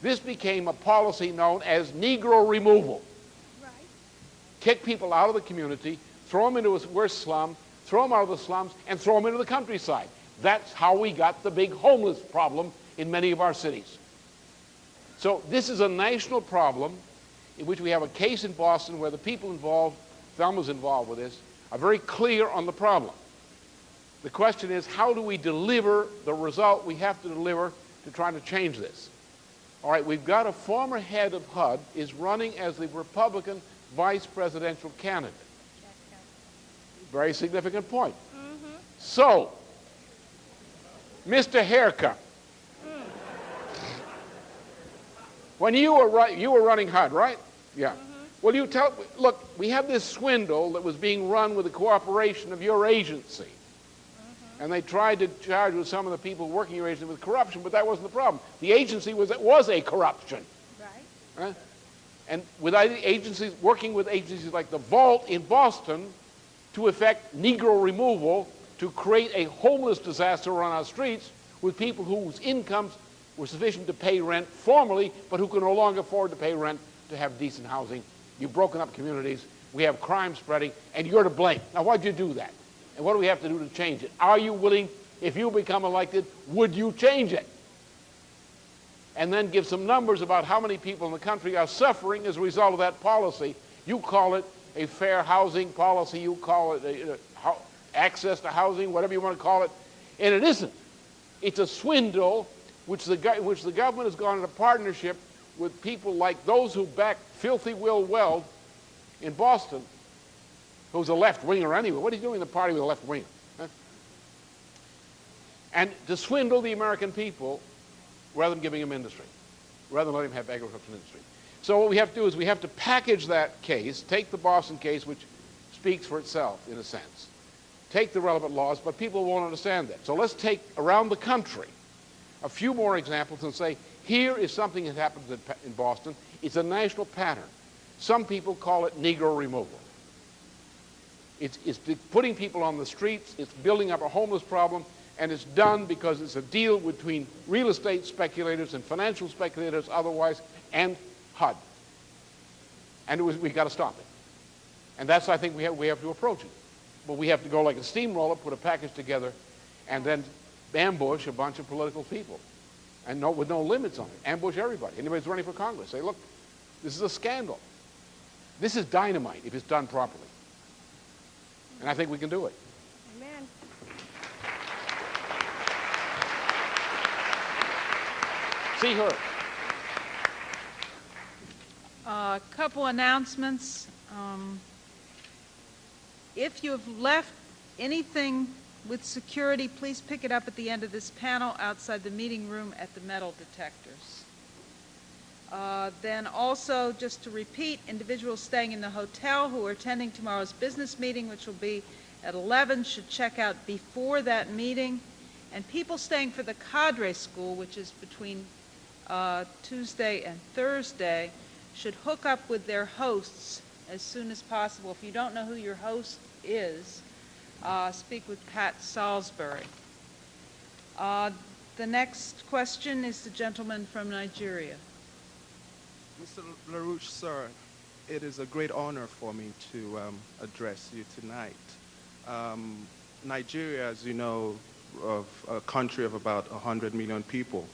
This became a policy known as Negro removal. Right. Kick people out of the community, throw them into a worse slum, throw them out of the slums, and throw them into the countryside. That's how we got the big homeless problem in many of our cities. So this is a national problem in which we have a case in Boston where the people involved, Thelma's involved with this, are very clear on the problem. The question is, how do we deliver the result we have to deliver to try to change this? All right, we've got a former head of HUD is running as the Republican vice presidential candidate. Very significant point. So, Mr. Haircut, when you were running HUD, right? Yeah. Well, you tell, look, we have this swindle that was being run with the cooperation of your agency. And they tried to charge with some of the people working your agency with corruption, but that wasn't the problem. The agency was a corruption. Right. And with agencies, working with agencies like the Vault in Boston to effect Negro removal, to create a homeless disaster on our streets with people whose incomes were sufficient to pay rent formally, but who can no longer afford to pay rent to have decent housing. You've broken up communities. We have crime spreading, and you're to blame. Now, why'd you do that? And what do we have to do to change it? Are you willing, if you become elected, would you change it? And then give some numbers about how many people in the country are suffering as a result of that policy. You call it a fair housing policy, you call it access to housing, whatever you want to call it, and it isn't. It's a swindle which the government has gone into partnership with people like those who back Filthy Will Weld in Boston, who's a left-winger anyway. What are you doing in the party with a left-winger? Huh? And to swindle the American people rather than giving them industry, rather than letting them have agricultural industry. So what we have to do is we have to package that case, take the Boston case, which speaks for itself in a sense, take the relevant laws, but people won't understand that. So let's take around the country a few more examples and say, here is something that happens in Boston. It's a national pattern. Some people call it Negro removal. It's putting people on the streets, it's building up a homeless problem, and it's done because it's a deal between real estate speculators and financial speculators otherwise, and HUD. And we've got to stop it. And that's, I think, we have to approach it. But we have to go like a steamroller, put a package together, and then ambush a bunch of political people. And with no limits on it. Ambush everybody. Anybody's running for Congress. Say, look, this is a scandal. This is dynamite if it's done properly. And I think we can do it. Amen. See her. A couple announcements. If you have left anything with security, please pick it up at the end of this panel outside the meeting room at the metal detectors. Then also, just to repeat, individuals staying in the hotel who are attending tomorrow's business meeting, which will be at 11, should check out before that meeting. And people staying for the cadre school, which is between Tuesday and Thursday, should hook up with their hosts as soon as possible. If you don't know who your host is, speak with Pat Salisbury. The next question is the gentleman from Nigeria. Mr. LaRouche, sir, it is a great honor for me to address you tonight. Nigeria, as you know, of a country of about 100 million people.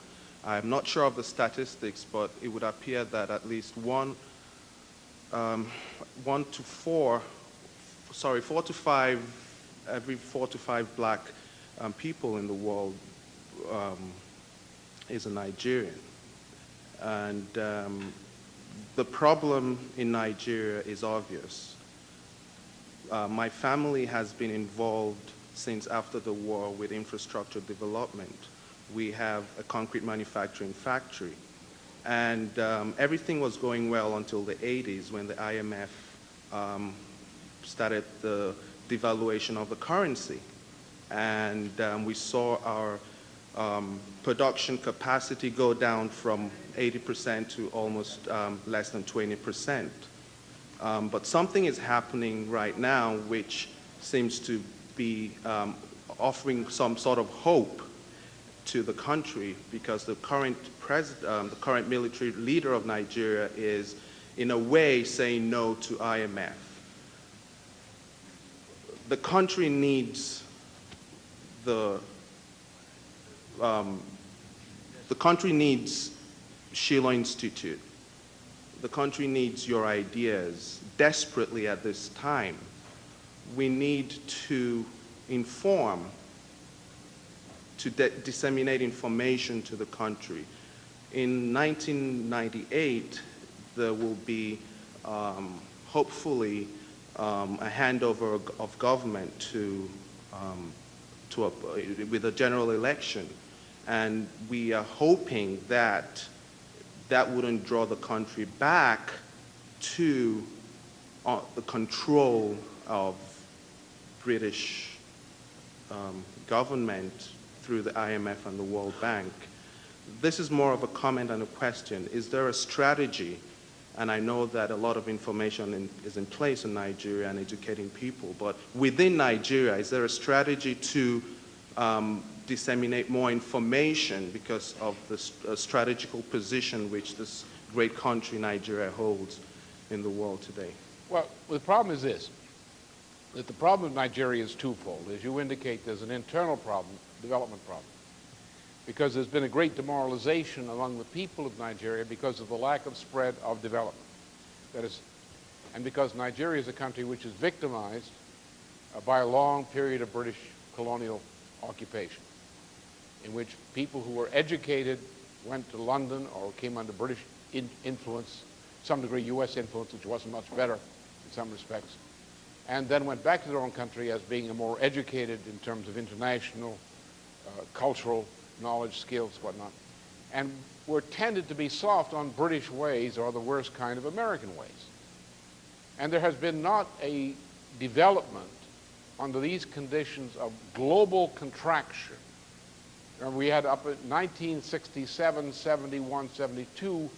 I'm not sure of the statistics, but it would appear that at least 4 to 5, every 4 to 5 black people in the world is a Nigerian. And the problem in Nigeria is obvious. My family has been involved since after the war with infrastructure development. We have a concrete manufacturing factory. And everything was going well until the 80s when the IMF started the devaluation of the currency. And we saw our production capacity go down from 80% to almost less than 20%. But something is happening right now which seems to be offering some sort of hope to the country, because the current military leader of Nigeria is, in a way, saying no to IMF. The country needs the country needs Schiller Institute. The country needs your ideas desperately at this time. We need to inform, to disseminate information to the country. In 1998, there will be hopefully a handover of government with a general election. And we are hoping that that wouldn't draw the country back to the control of British government through the IMF and the World Bank. This is more of a comment and a question. Is there a strategy? And I know that a lot of information is in place in Nigeria and educating people, but within Nigeria, is there a strategy to disseminate more information because of the strategical position which this great country, Nigeria, holds in the world today? Well, the problem is this, that the problem of Nigeria is twofold. As you indicate, there's an internal problem, development problem, because there's been a great demoralization among the people of Nigeria because of the lack of spread of development. That is, and because Nigeria is a country which is victimized by a long period of British colonial occupation. in which people who were educated went to London or came under British influence, some degree US influence, which wasn't much better in some respects, and then went back to their own country as being more educated in terms of international, cultural knowledge, skills, whatnot, and were tended to be soft on British ways or the worst kind of American ways. And there has been not a development under these conditions of global contraction. And we had up at 1967, 71, 72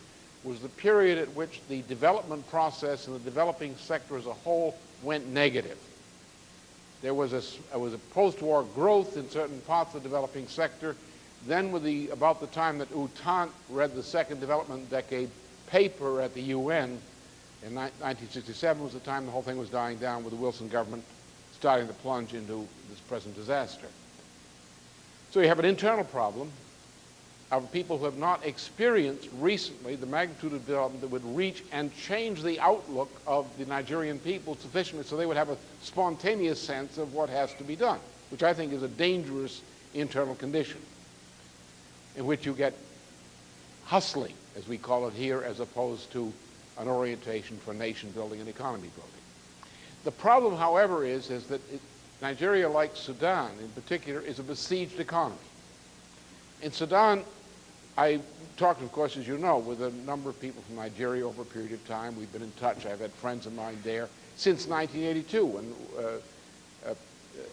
was the period at which the development process in the developing sector as a whole went negative. There was a post-war growth in certain parts of the developing sector. Then about the time that U Thant read the Second Development Decade paper at the UN in 1967 was the time the whole thing was dying down, with the Wilson government starting to plunge into this present disaster. So you have an internal problem of people who have not experienced recently the magnitude of development that would reach and change the outlook of the Nigerian people sufficiently so they would have a spontaneous sense of what has to be done, which I think is a dangerous internal condition in which you get hustling, as we call it here, as opposed to an orientation for nation building and economy building. The problem, however, is that Nigeria, like Sudan in particular, is a besieged economy. In Sudan, I talked, of course, as you know, with a number of people from Nigeria over a period of time. We've been in touch. I've had friends of mine there since 1982 when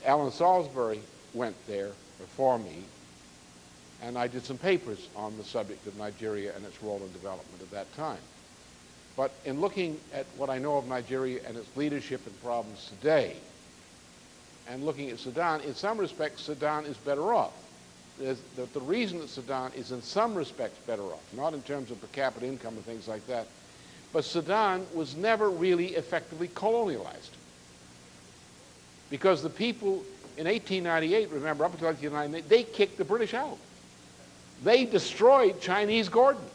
Alan Salisbury went there before me, and I did some papers on the subject of Nigeria and its role in development at that time. But in looking at what I know of Nigeria and its leadership and problems today, and looking at Sudan, in some respects, Sudan is better off. The reason that Sudan is in some respects better off, not in terms of per capita income and things like that, but Sudan was never really effectively colonialized. Because the people in 1898, remember, up until 1898, they kicked the British out. They destroyed Chinese Gordon.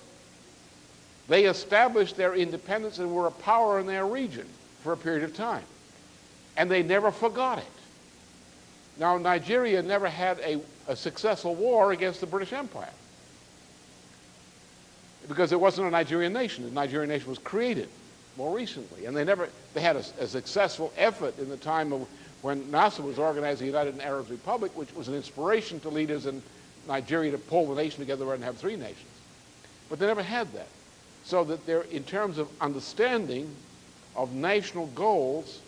They established their independence and were a power in their region for a period of time. And they never forgot it. Now, Nigeria never had a successful war against the British Empire because it wasn't a Nigerian nation. The Nigerian nation was created more recently. And they had a successful effort in the time of when Nasser was organizing the United Arab Republic, which was an inspiration to leaders in Nigeria to pull the nation together and have three nations. But they never had that. So that there, in terms of understanding of national goals,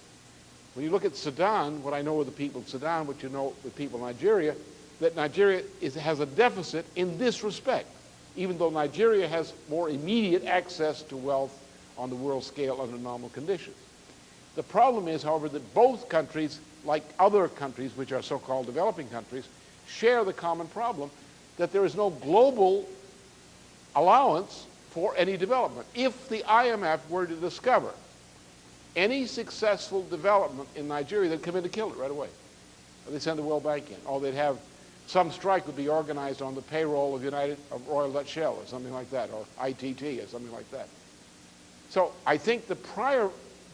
when you look at Sudan, what I know of the people of Sudan, what you know with people of Nigeria, that Nigeria has a deficit in this respect, even though Nigeria has more immediate access to wealth on the world scale under normal conditions. The problem is, however, that both countries, like other countries which are so-called developing countries, share the common problem that there is no global allowance for any development. If the IMF were to discover any successful development in Nigeria, they'd come in to kill it right away. Or they'd send the World Bank in. Or they'd have some strike would be organized on the payroll of Royal Dutch Shell or something like that, or ITT or something like that. So I think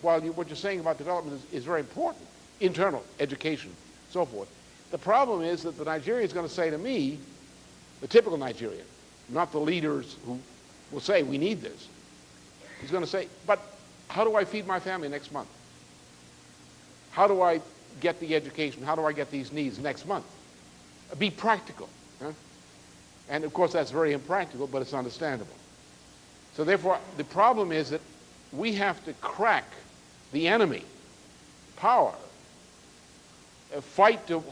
while what you're saying about development is very important, internal, education, so forth. The problem is that the Nigerian is going to say to me, the typical Nigerian, not the leaders who will say, we need this. He's going to say, but how do I feed my family next month? How do I get the education? How do I get these needs next month? Be practical. Huh? And of course, that's very impractical, but it's understandable. So therefore, the problem is that we have to crack the enemy power, fight to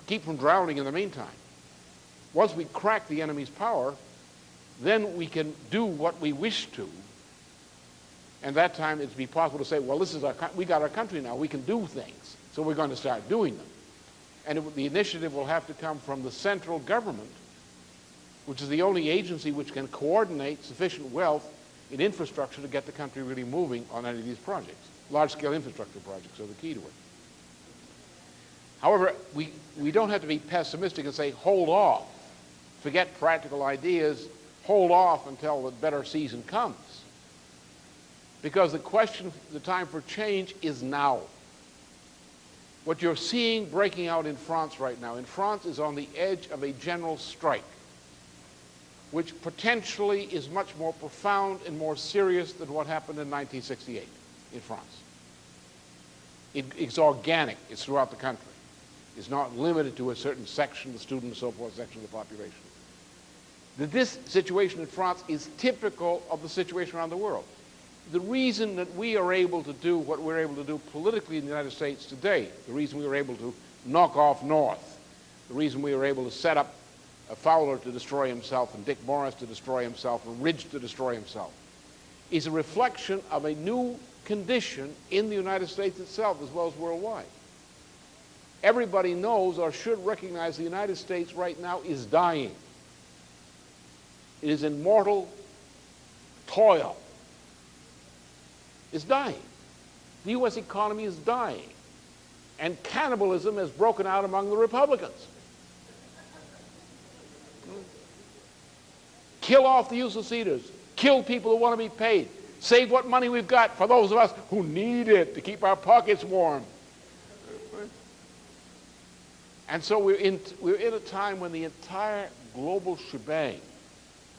keep from drowning in the meantime. Once we crack the enemy's power, then we can do what we wish to. And that time it'd be possible to say, well, we got our country now, we can do things, so we're going to start doing them. And the initiative will have to come from the central government, which is the only agency which can coordinate sufficient wealth in infrastructure to get the country really moving on any of these projects. Large-scale infrastructure projects are the key to it. However, we don't have to be pessimistic and say, hold off, forget practical ideas, hold off until the better season comes. Because the time for change is now. What you're seeing breaking out in France right now, in France is on the edge of a general strike, which potentially is much more profound and more serious than what happened in 1968 in France. It's organic. It's throughout the country. It's not limited to a certain section, the student and so forth, section of the population. This situation in France is typical of the situation around the world. The reason that we are able to do what we're able to do politically in the United States today, the reason we were able to knock off North, the reason we were able to set up Fowler to destroy himself and Dick Morris to destroy himself and Ridge to destroy himself, is a reflection of a new condition in the United States itself as well as worldwide. Everybody knows or should recognize the United States right now is dying. It is in mortal toil. It's dying. The U.S. economy is dying. And cannibalism has broken out among the Republicans. Kill off the useless eaters. Kill people who want to be paid. Save what money we've got for those of us who need it to keep our pockets warm. And so we're in a time when the entire global shebang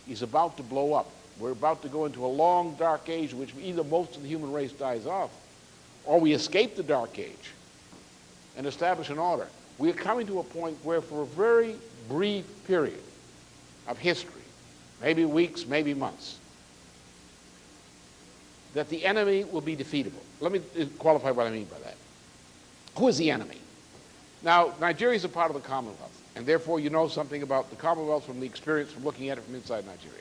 is about to blow up. We're about to go into a long dark age in which either most of the human race dies off or we escape the dark age and establish an order. We're coming to a point where for a very brief period of history, maybe weeks, maybe months, that the enemy will be defeatable. Let me qualify what I mean by that. Who is the enemy? Now, Nigeria is a part of the Commonwealth, and therefore you know something about the Commonwealth from the experience from looking at it from inside Nigeria.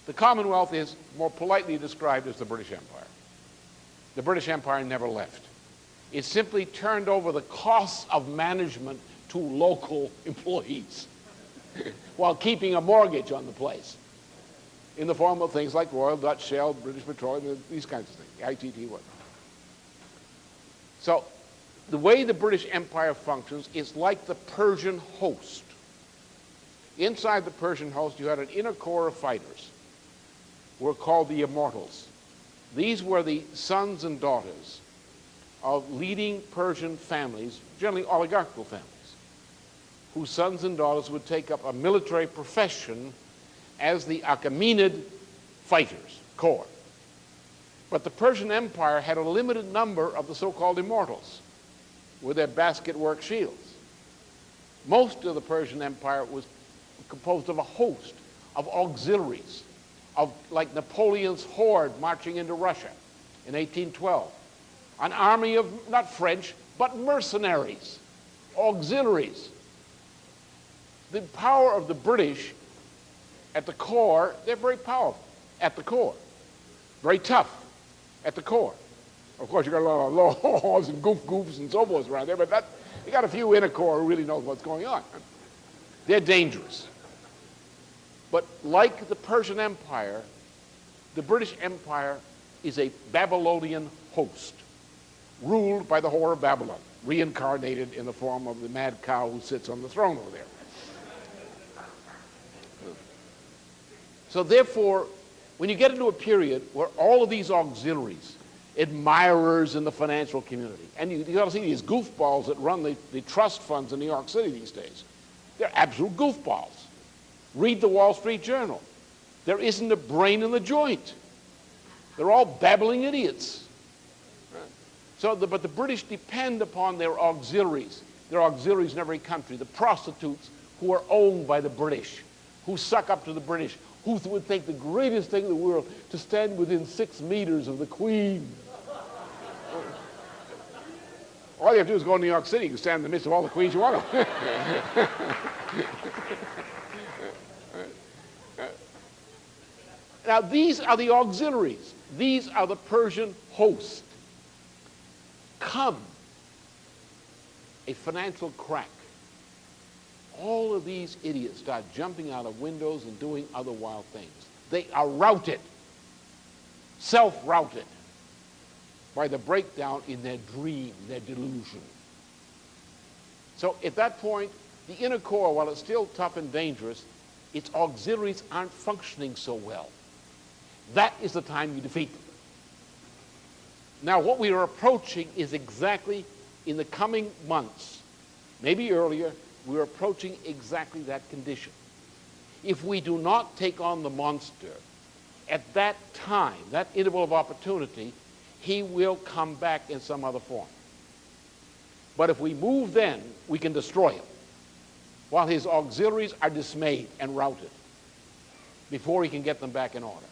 The Commonwealth is more politely described as the British Empire. The British Empire never left. It simply turned over the costs of management to local employees while keeping a mortgage on the place in the form of things like Royal Dutch Shell, British Petroleum, these kinds of things, ITT, what. So the way the British Empire functions is like the Persian host. Inside the Persian host, you had an inner core of fighters who were called the immortals. These were the sons and daughters of leading Persian families, generally oligarchical families, whose sons and daughters would take up a military profession as the Achaemenid fighters, corps. But the Persian Empire had a limited number of the so-called immortals with their basket-work shields. Most of the Persian Empire was composed of a host of auxiliaries, of like Napoleon's horde marching into Russia in 1812. An army of, not French, but mercenaries, auxiliaries. The power of the British at the core, they're very powerful at the core. Very tough at the core. Of course, you got a lot of laws and goofs and so forth around there, but you got a few inner core who really knows what's going on. They're dangerous. But like the Persian Empire, the British Empire is a Babylonian host, ruled by the whore of Babylon, reincarnated in the form of the mad cow who sits on the throne over there. So therefore, when you get into a period where all of these auxiliaries, admirers in the financial community, and you got to see these goofballs that run the trust funds in New York City these days, they're absolute goofballs. Read the Wall Street Journal. There isn't a brain in the joint. They're all babbling idiots. So, but the British depend upon their auxiliaries. There are auxiliaries in every country. The prostitutes who are owned by the British, who suck up to the British, who would think the greatest thing in the world to stand within 6 meters of the Queen. All you have to do is go to New York City. You can stand in the midst of all the queens you want to. Now, these are the auxiliaries. These are the Persian hosts. Come a financial crack, all of these idiots start jumping out of windows and doing other wild things. They are routed, self-routed, by the breakdown in their dream, their delusion. So at that point, the inner core, while it's still tough and dangerous, its auxiliaries aren't functioning so well. That is the time you defeat them. Now, what we are approaching is exactly in the coming months, maybe earlier, we're approaching exactly that condition. If we do not take on the monster, at that time, that interval of opportunity, he will come back in some other form. But if we move then, we can destroy him, while his auxiliaries are dismayed and routed before he can get them back in order.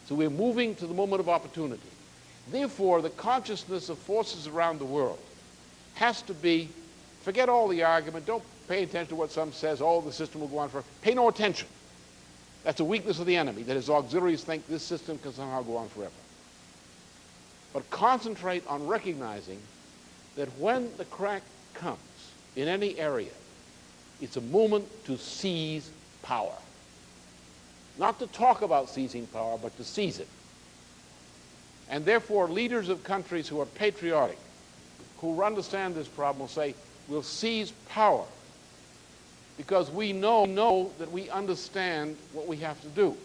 So we're moving to the moment of opportunity. Therefore, the consciousness of forces around the world has to be, forget all the argument, don't pay attention to what some says, oh, the system will go on forever. Pay no attention. That's a weakness of the enemy, that his auxiliaries think this system can somehow go on forever. But concentrate on recognizing that when the crack comes in any area, it's a moment to seize power. Not to talk about seizing power, but to seize it. And therefore, leaders of countries who are patriotic, who understand this problem, will say, we'll seize power because we know that we understand what we have to do.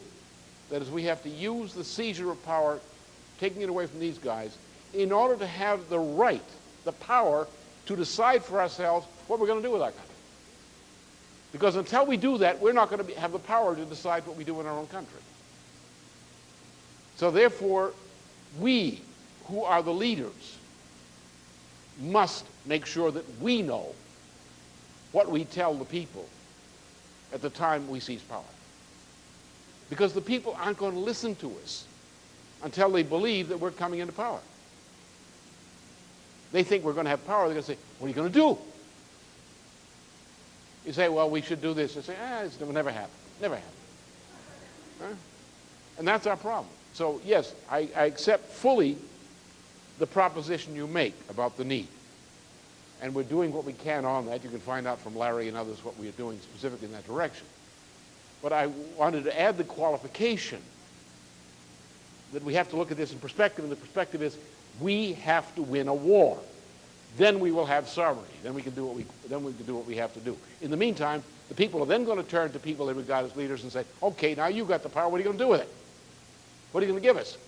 That is, we have to use the seizure of power, taking it away from these guys, in order to have the right, the power, to decide for ourselves what we're going to do with our country. Because until we do that, we're not going to have the power to decide what we do in our own country. So therefore, we, who are the leaders, must make sure that we know what we tell the people at the time we seize power. Because the people aren't going to listen to us until they believe that we're coming into power. They think we're going to have power. They're going to say, what are you going to do? You say, well, we should do this. They say, it will never happen. Never happen. Huh? And that's our problem. So, yes, I accept fully the proposition you make about the need. And we're doing what we can on that. You can find out from Larry and others what we are doing specifically in that direction. But I wanted to add the qualification that we have to look at this in perspective, and the perspective is we have to win a war. Then we will have sovereignty. Then we can do what we have to do. In the meantime, the people are then going to turn to people they regard as leaders and say, okay, now you've got the power. What are you going to do with it? What are you going to give us?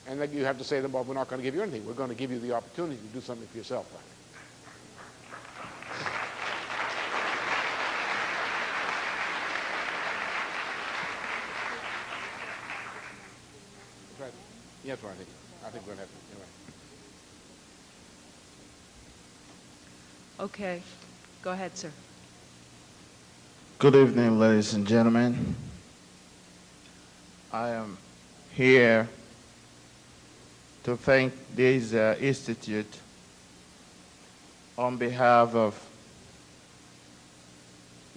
And then you have to say to them, well, we're not going to give you anything. We're going to give you the opportunity to do something for yourself. Right. Yes, right. I think we're going to have to. Anyway. Okay. Go ahead, sir. Good evening, ladies and gentlemen. I am here to thank this institute on behalf of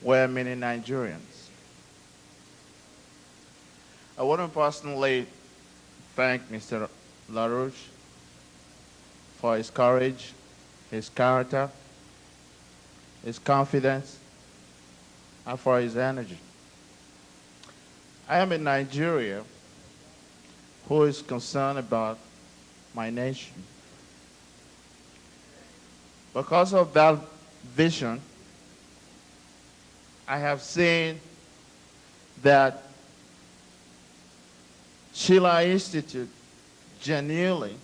well-meaning Nigerians. I want to personally thank Mr. LaRouche for his courage, his character, his confidence, and for his energy. I am in Nigeria who is concerned about my nation. Because of that vision, I have seen that Schiller Institute genuinely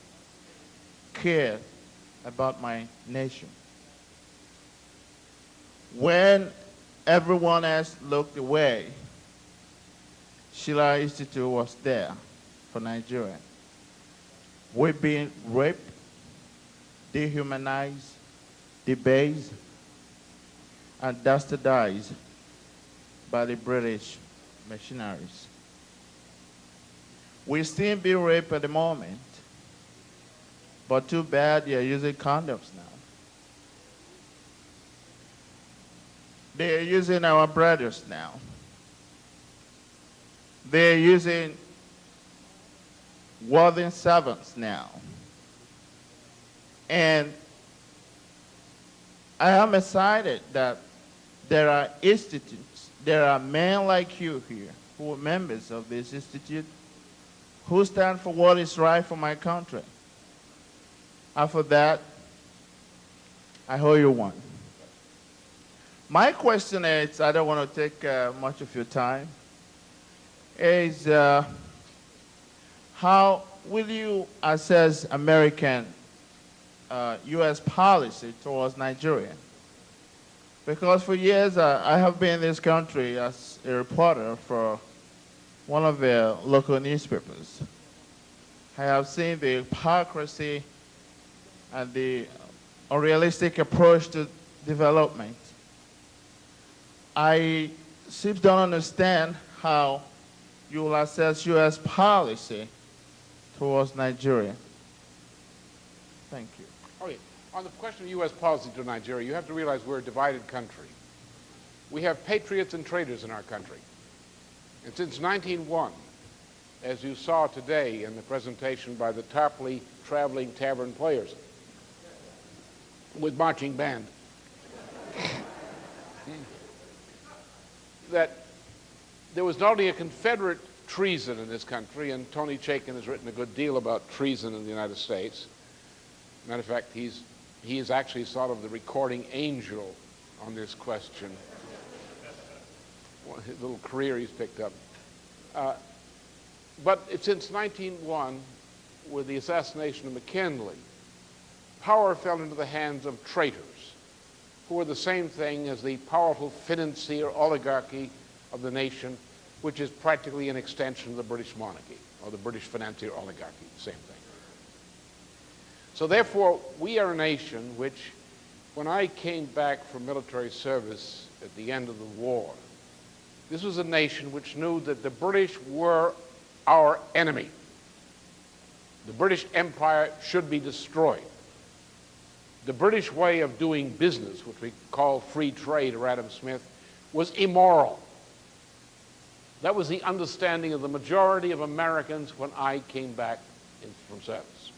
cared about my nation. When everyone else looked away, Schiller Institute was there for Nigeria. We've been raped, dehumanized, debased, and dastardized by the British missionaries. We're still being raped at the moment, but too bad they're using condoms now. They're using our brothers now. They're using worthy servants now. And I am excited that there are institutes, there are men like you here who are members of this institute who stand for what is right for my country. And for that, I owe you one. My question is, I don't want to take much of your time, is how will you assess American U.S. policy towards Nigeria. Because for years I have been in this country as a reporter for one of their local newspapers. I have seen the hypocrisy and the unrealistic approach to development. I simply don't understand how you will assess U.S. policy towards Nigeria. Thank you. Okay. On the question of U.S. policy to Nigeria, you have to realize we're a divided country. We have patriots and traitors in our country. And since 1901, as you saw today in the presentation by the Tarpley Traveling Tavern Players with marching band, that there was not only a Confederate treason in this country, and Tony Chaikin has written a good deal about treason in the United States. Matter of fact, he is actually sort of the recording angel on this question. His little career he's picked up. But since 1901, with the assassination of McKinley, power fell into the hands of traitors, who were the same thing as the powerful financier oligarchy of the nation, which is practically an extension of the British monarchy, or the British financier oligarchy, same thing. So therefore, we are a nation which, when I came back from military service at the end of the war, this was a nation which knew that the British were our enemy. The British Empire should be destroyed. The British way of doing business, which we call free trade or Adam Smith, was immoral. That was the understanding of the majority of Americans when I came back from service,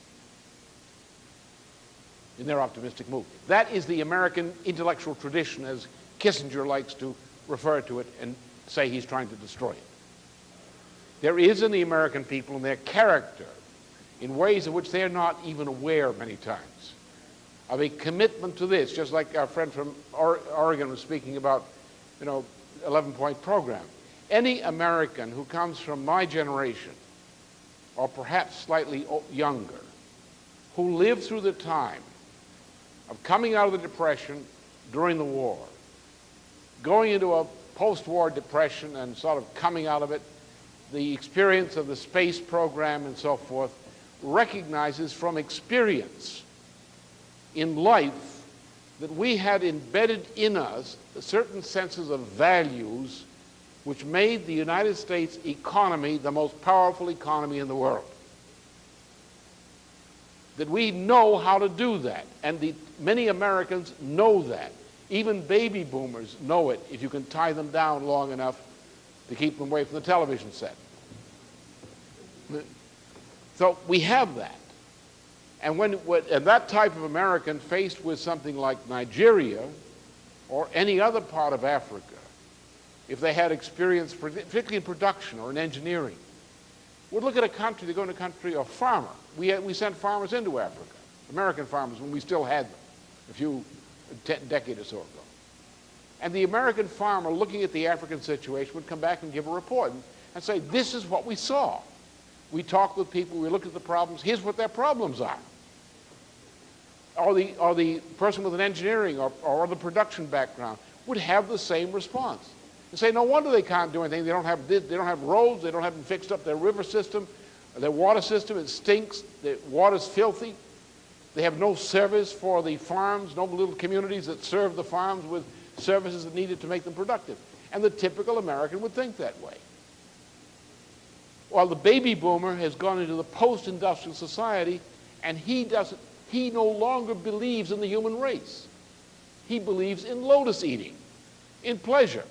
in their optimistic mood. That is the American intellectual tradition, as Kissinger likes to refer to it and say he's trying to destroy it. There is in the American people, in their character, in ways in which they're not even aware many times, of a commitment to this, just like our friend from Oregon was speaking about, 11-point program. Any American who comes from my generation, or perhaps slightly younger, who lived through the time of coming out of the Depression during the war, going into a post-war depression and sort of coming out of it, the experience of the space program and so forth, recognizes from experience in life that we had embedded in us certain senses of values which made the United States economy the most powerful economy in the world. That we know how to do that, and many Americans know that. Even baby boomers know it if you can tie them down long enough to keep them away from the television set. So we have that. And when that type of American faced with something like Nigeria or any other part of Africa, if they had experience, particularly in production or in engineering, would look at a country, they go into a country, a farmer. We sent farmers into Africa, American farmers, when we still had them a decade or so ago. And the American farmer, looking at the African situation, would come back and give a report and say, this is what we saw. We talked with people, we looked at the problems, here's what their problems are. Or the person with an engineering or the production background would have the same response. And say, no wonder they can't do anything. They don't have this, they don't have roads, they don't have them fixed up their river system, their water system, it stinks, the water's filthy. They have no service for the farms, no little communities that serve the farms with services that needed to make them productive. And the typical American would think that way. While the baby boomer has gone into the post-industrial society, and he no longer believes in the human race. He believes in lotus eating, in pleasure.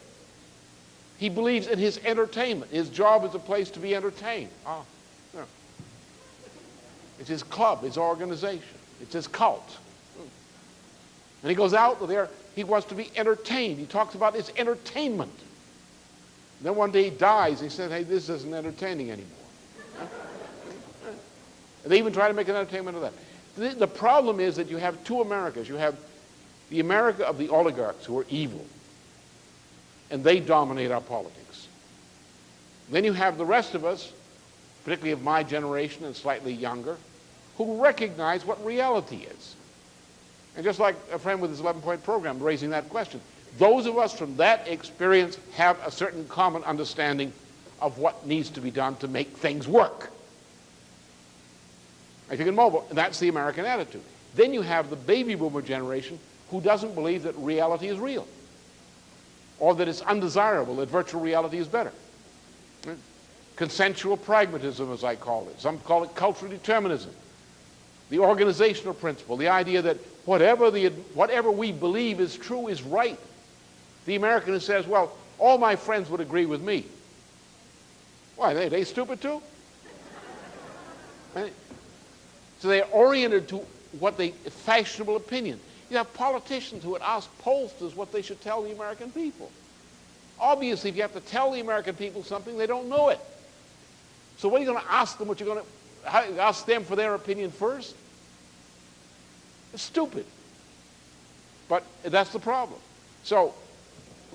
He believes in his entertainment. His job is a place to be entertained. It's his club, his organization. It's his cult. And he goes out there, he wants to be entertained. He talks about his entertainment. And then one day he dies. He says, hey, this isn't entertaining anymore. And they even try to make an entertainment of that. The problem is that you have two Americas. You have the America of the oligarchs who are evil, and they dominate our politics. Then you have the rest of us, particularly of my generation and slightly younger, who recognize what reality is. And just like a friend with his 11-point program raising that question, those of us from that experience have a certain common understanding of what needs to be done to make things work. If you can mobile, and that's the American attitude. Then you have the baby boomer generation who doesn't believe that reality is real, or that it's undesirable, that virtual reality is better. Consensual pragmatism, as I call it. Some call it cultural determinism. The organizational principle, the idea that whatever we believe is true is right. The American who says, well, all my friends would agree with me. Why, they stupid too? Right? So they're oriented to what they, fashionable opinion. You have politicians who would ask pollsters what they should tell the American people. Obviously, if you have to tell the American people something, they don't know it. So what are you going to ask them? What you're going to ask them for their opinion first? It's stupid. But that's the problem. So,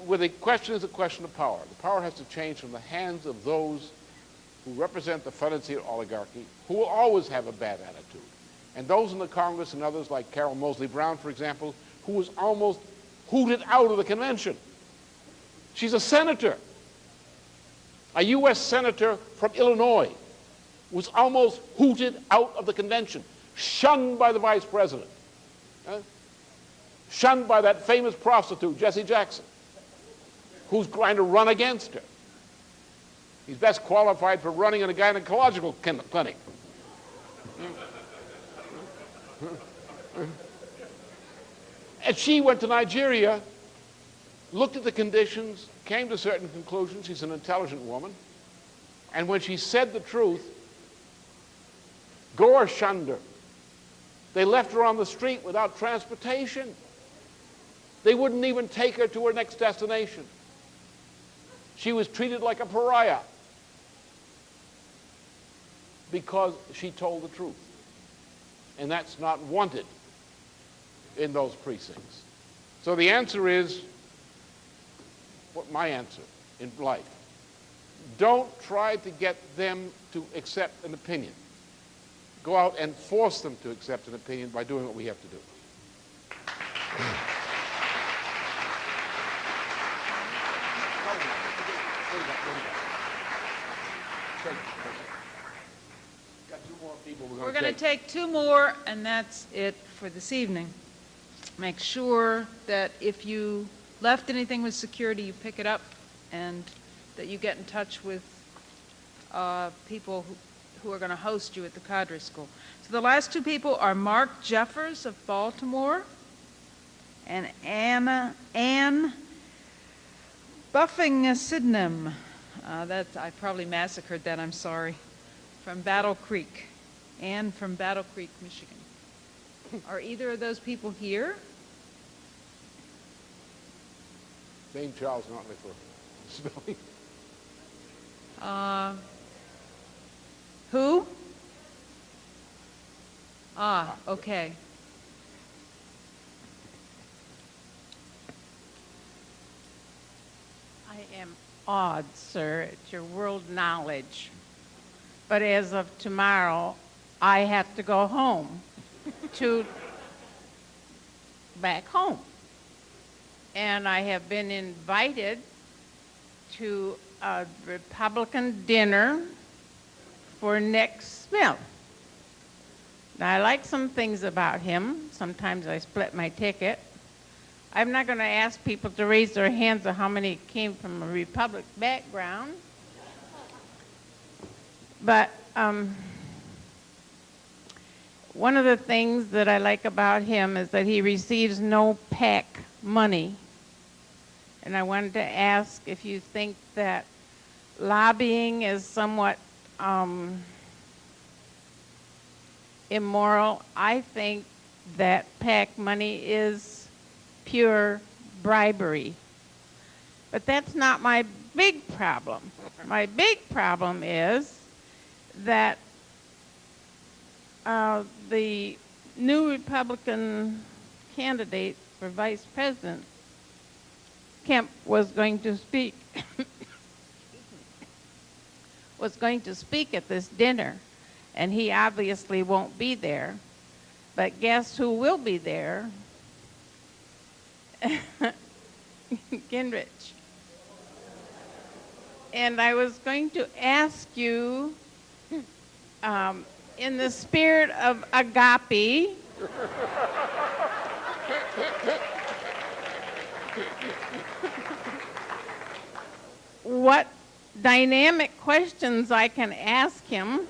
where the question is a question of power. The power has to change from the hands of those who represent the financier oligarchy, who will always have a bad attitude. And those in the Congress and others like Carol Moseley Brown, for example, who was almost hooted out of the convention. She's a senator. A U.S. senator from Illinois was almost hooted out of the convention, shunned by the vice president, shunned by that famous prostitute, Jesse Jackson, who's trying to run against her. He's best qualified for running in a gynecological clinic. And she went to Nigeria, looked at the conditions, came to certain conclusions. She's an intelligent woman. And when she said the truth, Gore shunned her. They left her on the street without transportation. They wouldn't even take her to her next destination. She was treated like a pariah because she told the truth. And that's not wanted in those precincts. So the answer is, what my answer in life, don't try to get them to accept an opinion. Go out and force them to accept an opinion by doing what we have to do. We're going to take two more, and that's it for this evening. Make sure that if you left anything with security, you pick it up, and that you get in touch with people who are going to host you at the Cadre School. So the last two people are Mark Jeffers of Baltimore and Ann Buffing-Sydenham. I probably massacred that, I'm sorry, from Battle Creek. Ann from Battle Creek, Michigan. Are either of those people here? Name Charles Notley for spelling. Who? Okay. I am awed, sir, at your world knowledge. But as of tomorrow, I have to go home back home. And I have been invited to a Republican dinner for Nick Smith. Now, I like some things about him. Sometimes I split my ticket. I'm not going to ask people to raise their hands on how many came from a Republican background. But one of the things that I like about him is that he receives no PAC money. And I wanted to ask if you think that lobbying is somewhat immoral. I think that PAC money is pure bribery. But that's not my big problem. My big problem is that the new Republican candidate for vice president, Kemp, was going to speak at this dinner, and he obviously won't be there. But guess who will be there? Gingrich. And I was going to ask you, in the spirit of agape, what dynamic questions I can ask him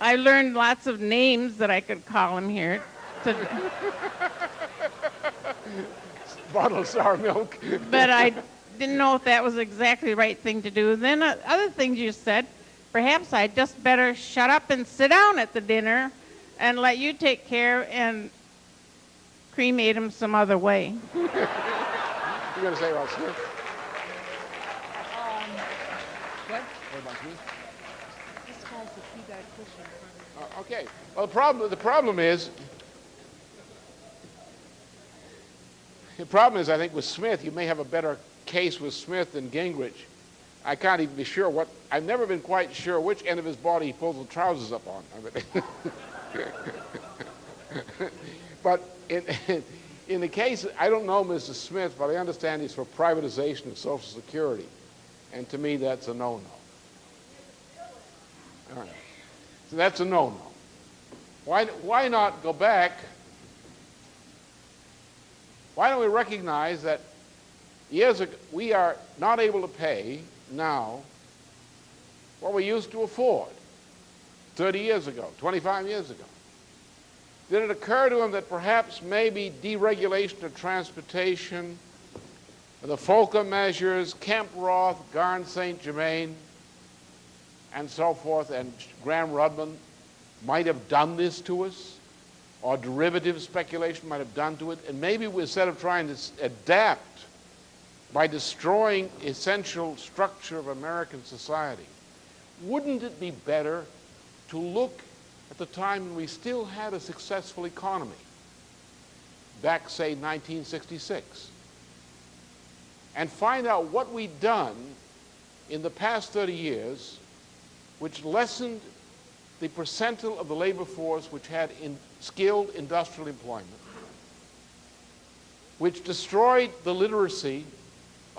I learned lots of names that I could call him here. Bottle of sour milk. But I didn't know if that was exactly the right thing to do. Then other things you said, perhaps I just better shut up and sit down at the dinner and let you take care and cremate him some other way. You're going to say about Smith? What? What about Smith? This calls the teabag cushion. Okay. Well, the problem is, I think, with Smith, you may have a better case with Smith than Gingrich. I can't even be sure I've never been quite sure which end of his body he pulls the trousers up on. But in the case, I don't know Mr. Smith, but I understand he's for privatization of Social Security. And to me, that's a no-no. All right. So that's a no-no. Why not go back? Why don't we recognize that years ago, we are not able to pay now what we used to afford 30 years ago, 25 years ago? Did it occur to him that perhaps maybe deregulation of transportation, the FOCA measures, Kemp Roth, Garn St. Germain, and so forth, and Graham-Rudman might have done this to us, or derivative speculation might have done to it, and maybe instead of trying to adapt by destroying essential structure of American society, wouldn't it be better to look at the time when we still had a successful economy, back, say, 1966, and find out what we'd done in the past 30 years which lessened the percentile of the labor force which had skilled industrial employment, which destroyed the literacy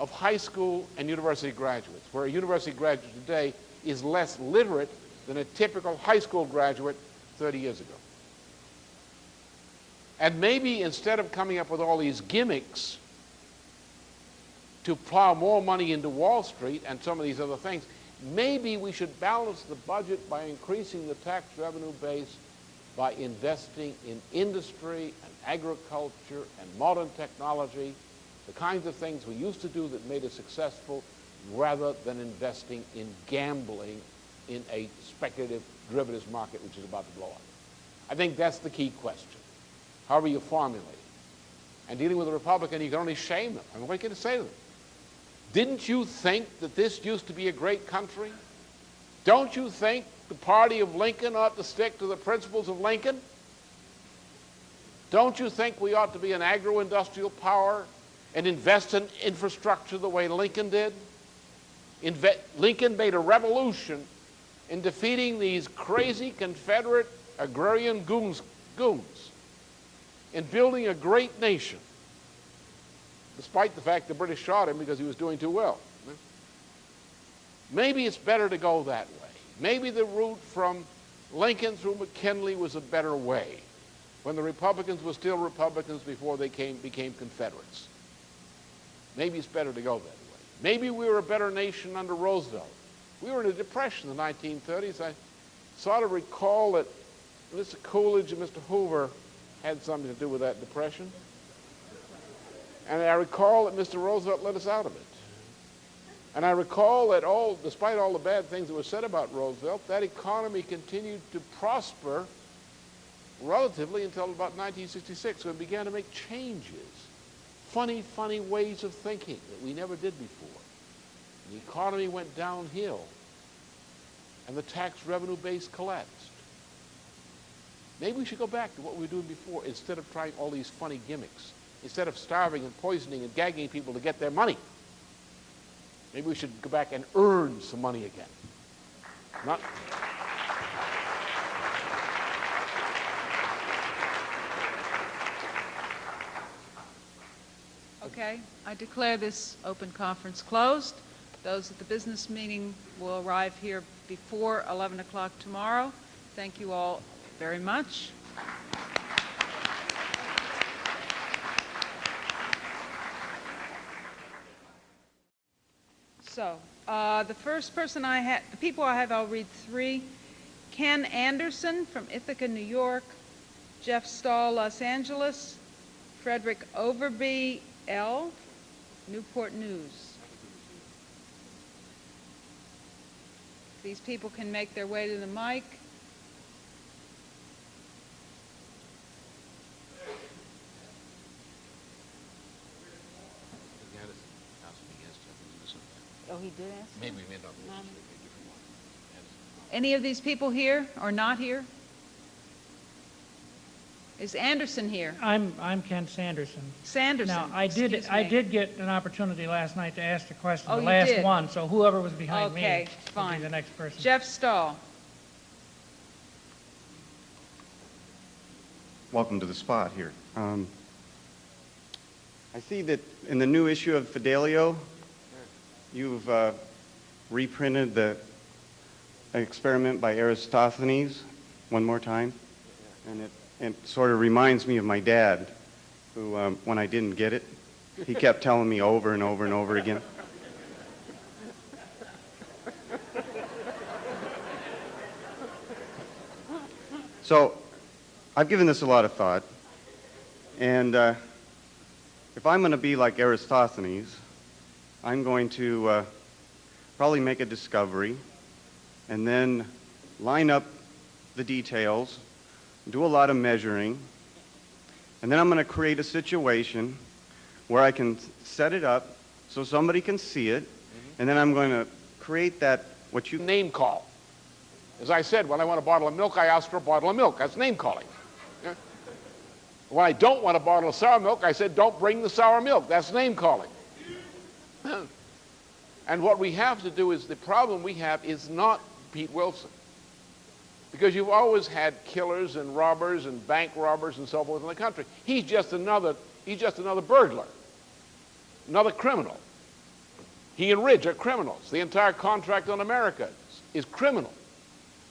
of high school and university graduates, where a university graduate today is less literate than a typical high school graduate 30 years ago. And maybe instead of coming up with all these gimmicks to plow more money into Wall Street and some of these other things, maybe we should balance the budget by increasing the tax revenue base by investing in industry and agriculture and modern technology, the kinds of things we used to do that made us successful, rather than investing in gambling in a speculative derivatives market which is about to blow up. I think that's the key question, however you formulate it. And dealing with a Republican, you can only shame them. I mean, what are you going to say to them? Didn't you think that this used to be a great country? Don't you think the party of Lincoln ought to stick to the principles of Lincoln? Don't you think we ought to be an agro-industrial power and invest in infrastructure the way Lincoln did? Lincoln made a revolution in defeating these crazy Confederate agrarian goons in building a great nation, despite the fact the British shot him because he was doing too well. Maybe it's better to go that way. Maybe the route from Lincoln through McKinley was a better way, when the Republicans were still Republicans before they became Confederates. Maybe it's better to go that way. Maybe we were a better nation under Roosevelt. We were in a depression in the 1930s. I sort of recall that Mr. Coolidge and Mr. Hoover had something to do with that depression. And I recall that Mr. Roosevelt let us out of it. And I recall that despite all the bad things that were said about Roosevelt, that economy continued to prosper relatively until about 1966, when it began to make changes, funny ways of thinking that we never did before. The economy went downhill, and the tax revenue base collapsed. Maybe we should go back to what we were doing before, instead of trying all these funny gimmicks. Instead of starving and poisoning and gagging people to get their money, maybe we should go back and earn some money again. Not Okay, I declare this open conference closed. Those at the business meeting will arrive here before 11 o'clock tomorrow. Thank you all very much. So, the first person the people I have, I'll read three. Ken Anderson from Ithaca, New York. Jeff Stahl, Los Angeles. Frederick Overby, L., Newport News. These people can make their way to the mic. Oh, he did ask? Maybe we may not. Any of these people here or not here? Is Anderson here? I'm Ken Sanderson. Sanderson. Now, I did get an opportunity last night to ask the question, Oh, the you last did? one, so whoever was behind me Okay, would fine. be the next person. Jeff Stahl. Welcome to the spot here. I see that in the new issue of Fidelio, you've reprinted the experiment by Aristophanes one more time, and it sort of reminds me of my dad, who, when I didn't get it, he kept telling me over and over and over again. So, I've given this a lot of thought, and if I'm going to be like Aristophanes, I'm going to probably make a discovery and then line up the details, do a lot of measuring, and then I'm going to create a situation where I can set it up so somebody can see it, and then I'm going to create that, what you Name call. As I said, when I want a bottle of milk, I ask for a bottle of milk. That's name calling. Yeah? When I don't want a bottle of sour milk, I said, don't bring the sour milk. That's name calling. And what we have to do is, the problem we have is not Pete Wilson. Because you've always had killers and robbers and bank robbers and so forth in the country. He's just another burglar, another criminal. He and Ridge are criminals. The entire contract on America is criminal.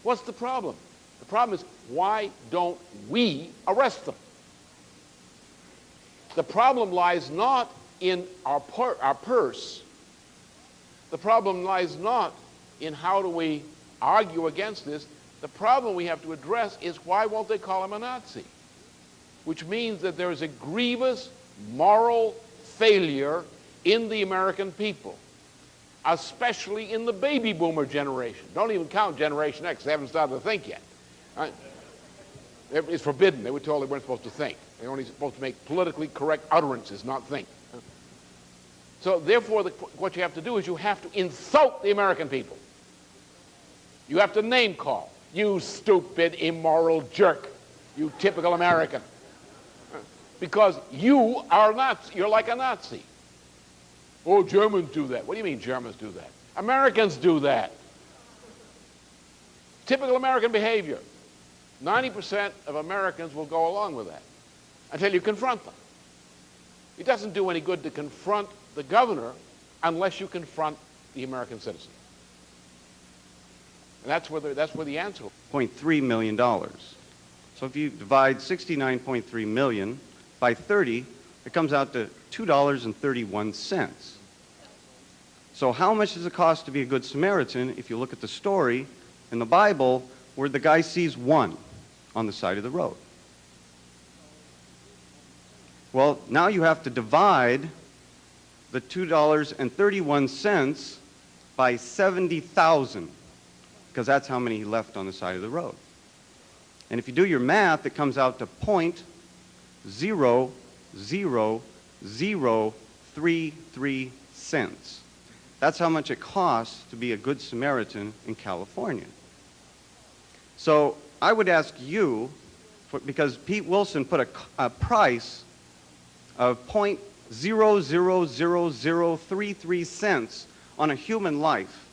What's the problem? The problem is, why don't we arrest them? The problem lies not in our purse. The problem lies not in how do we argue against this. The problem we have to address is, why won't they call him a Nazi? Which means that there is a grievous moral failure in the American people, especially in the baby boomer generation. Don't even count Generation X. They haven't started to think yet. Right? It's forbidden. They were told they weren't supposed to think. They're only supposed to make politically correct utterances, not think. So therefore, what you have to do is you have to insult the American people. You have to name call. You stupid, immoral jerk. You typical American. Because you are Nazi. You're like a Nazi. Oh, Germans do that. What do you mean Germans do that? Americans do that. Typical American behavior. 90% of Americans will go along with that until you confront them. It doesn't do any good to confront the governor unless you confront the American citizen. And that's where the answer is. $0.3 million. So if you divide 69.3 million by 30, it comes out to $2.31. So how much does it cost to be a good Samaritan if you look at the story in the Bible where the guy sees one on the side of the road? Well, now you have to divide the $2.31 by 70,000, because that's how many he left on the side of the road. And if you do your math, it comes out to $0.00033 cents. That's how much it costs to be a good Samaritan in California. So I would ask you, because Pete Wilson put a price of $0.00033 cents on a human life.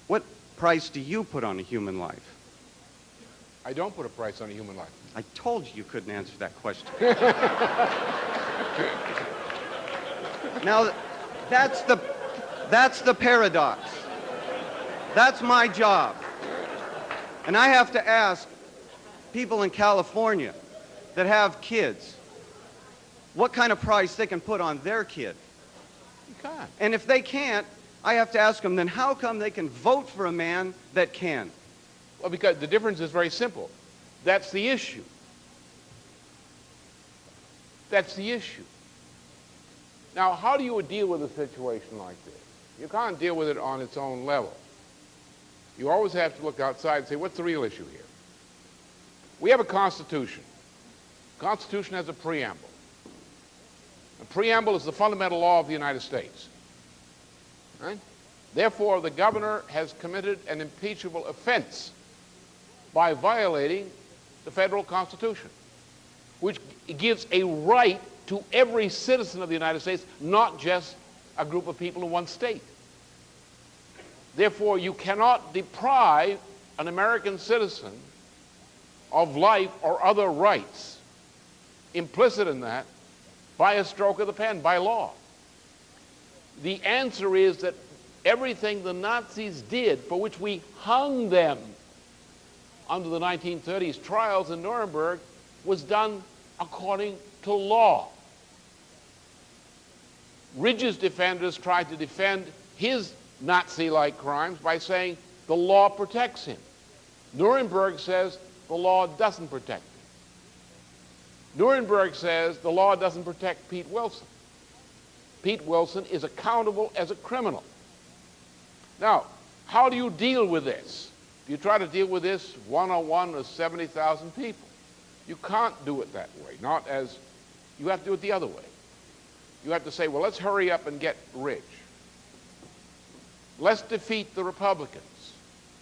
What price do you put on a human life? I don't put a price on a human life. I told you you couldn't answer that question. Now, that's the paradox. That's my job. And I have to ask people in California that have kids what kind of price they can put on their kid. You can't. And if they can't, I have to ask them, then how come they can vote for a man that can? Well, because the difference is very simple. That's the issue. That's the issue. Now, how do you deal with a situation like this? You can't deal with it on its own level. You always have to look outside and say, what's the real issue here? We have a Constitution. The Constitution has a preamble. A preamble is the fundamental law of the United States. Right? Therefore, the governor has committed an impeachable offense by violating the federal Constitution, which gives a right to every citizen of the United States, not just a group of people in one state. Therefore, you cannot deprive an American citizen of life or other rights implicit in that by a stroke of the pen, by law. The answer is that everything the Nazis did, for which we hung them under the 1930s trials in Nuremberg, was done according to law. Ridge's defenders tried to defend his Nazi-like crimes by saying the law protects him. Nuremberg says the law doesn't protect him. Nuremberg says the law doesn't protect Pete Wilson. Pete Wilson is accountable as a criminal. Now, how do you deal with this? Do you try to deal with this one-on-one with 70,000 people? You can't do it that way. Not as, you have to do it the other way. You have to say, well, let's hurry up and get rich. Let's defeat the Republicans.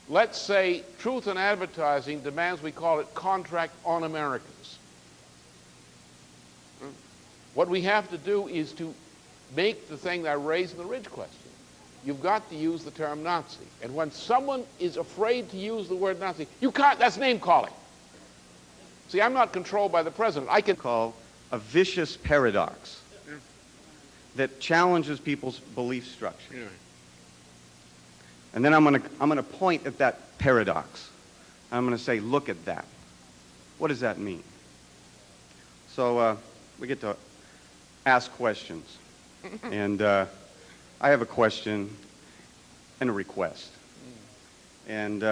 Let's say truth in advertising demands we call it contract on Americans. What we have to do is to make the thing that I raised in the Ridge question. You've got to use the term Nazi. And when someone is afraid to use the word Nazi, you can't, that's name calling. See, I'm not controlled by the president. I can call a vicious paradox that challenges people's belief structure. Yeah. And then I'm going to point at that paradox. I'm going to say, look at that. What does that mean? So we get to ask questions. And I have a question and a request. And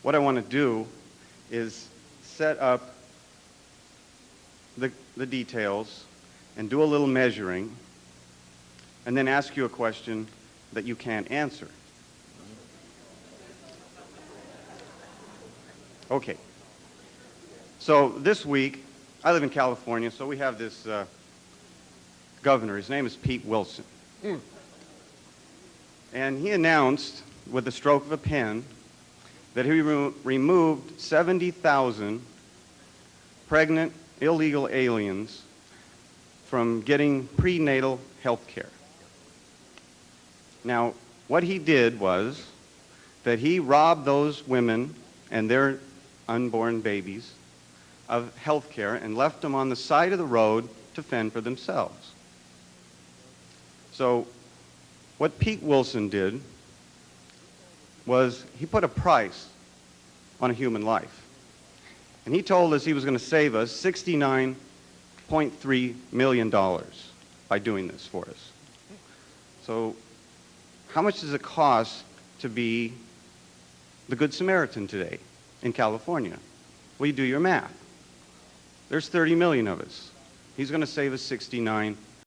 what I want to do is set up the details and do a little measuring and then ask you a question that you can't answer. Okay. So this week, I live in California, so we have this governor. His name is Pete Wilson. And he announced, with the stroke of a pen, that he removed 70,000 pregnant illegal aliens from getting prenatal health care. Now, what he did was that he robbed those women and their unborn babies of health care and left them on the side of the road to fend for themselves. So what Pete Wilson did was he put a price on a human life. And he told us he was going to save us $69.3 million by doing this for us. So how much does it cost to be the Good Samaritan today in California? Well, you do your math. There's 30 million of us. He's going to save us $69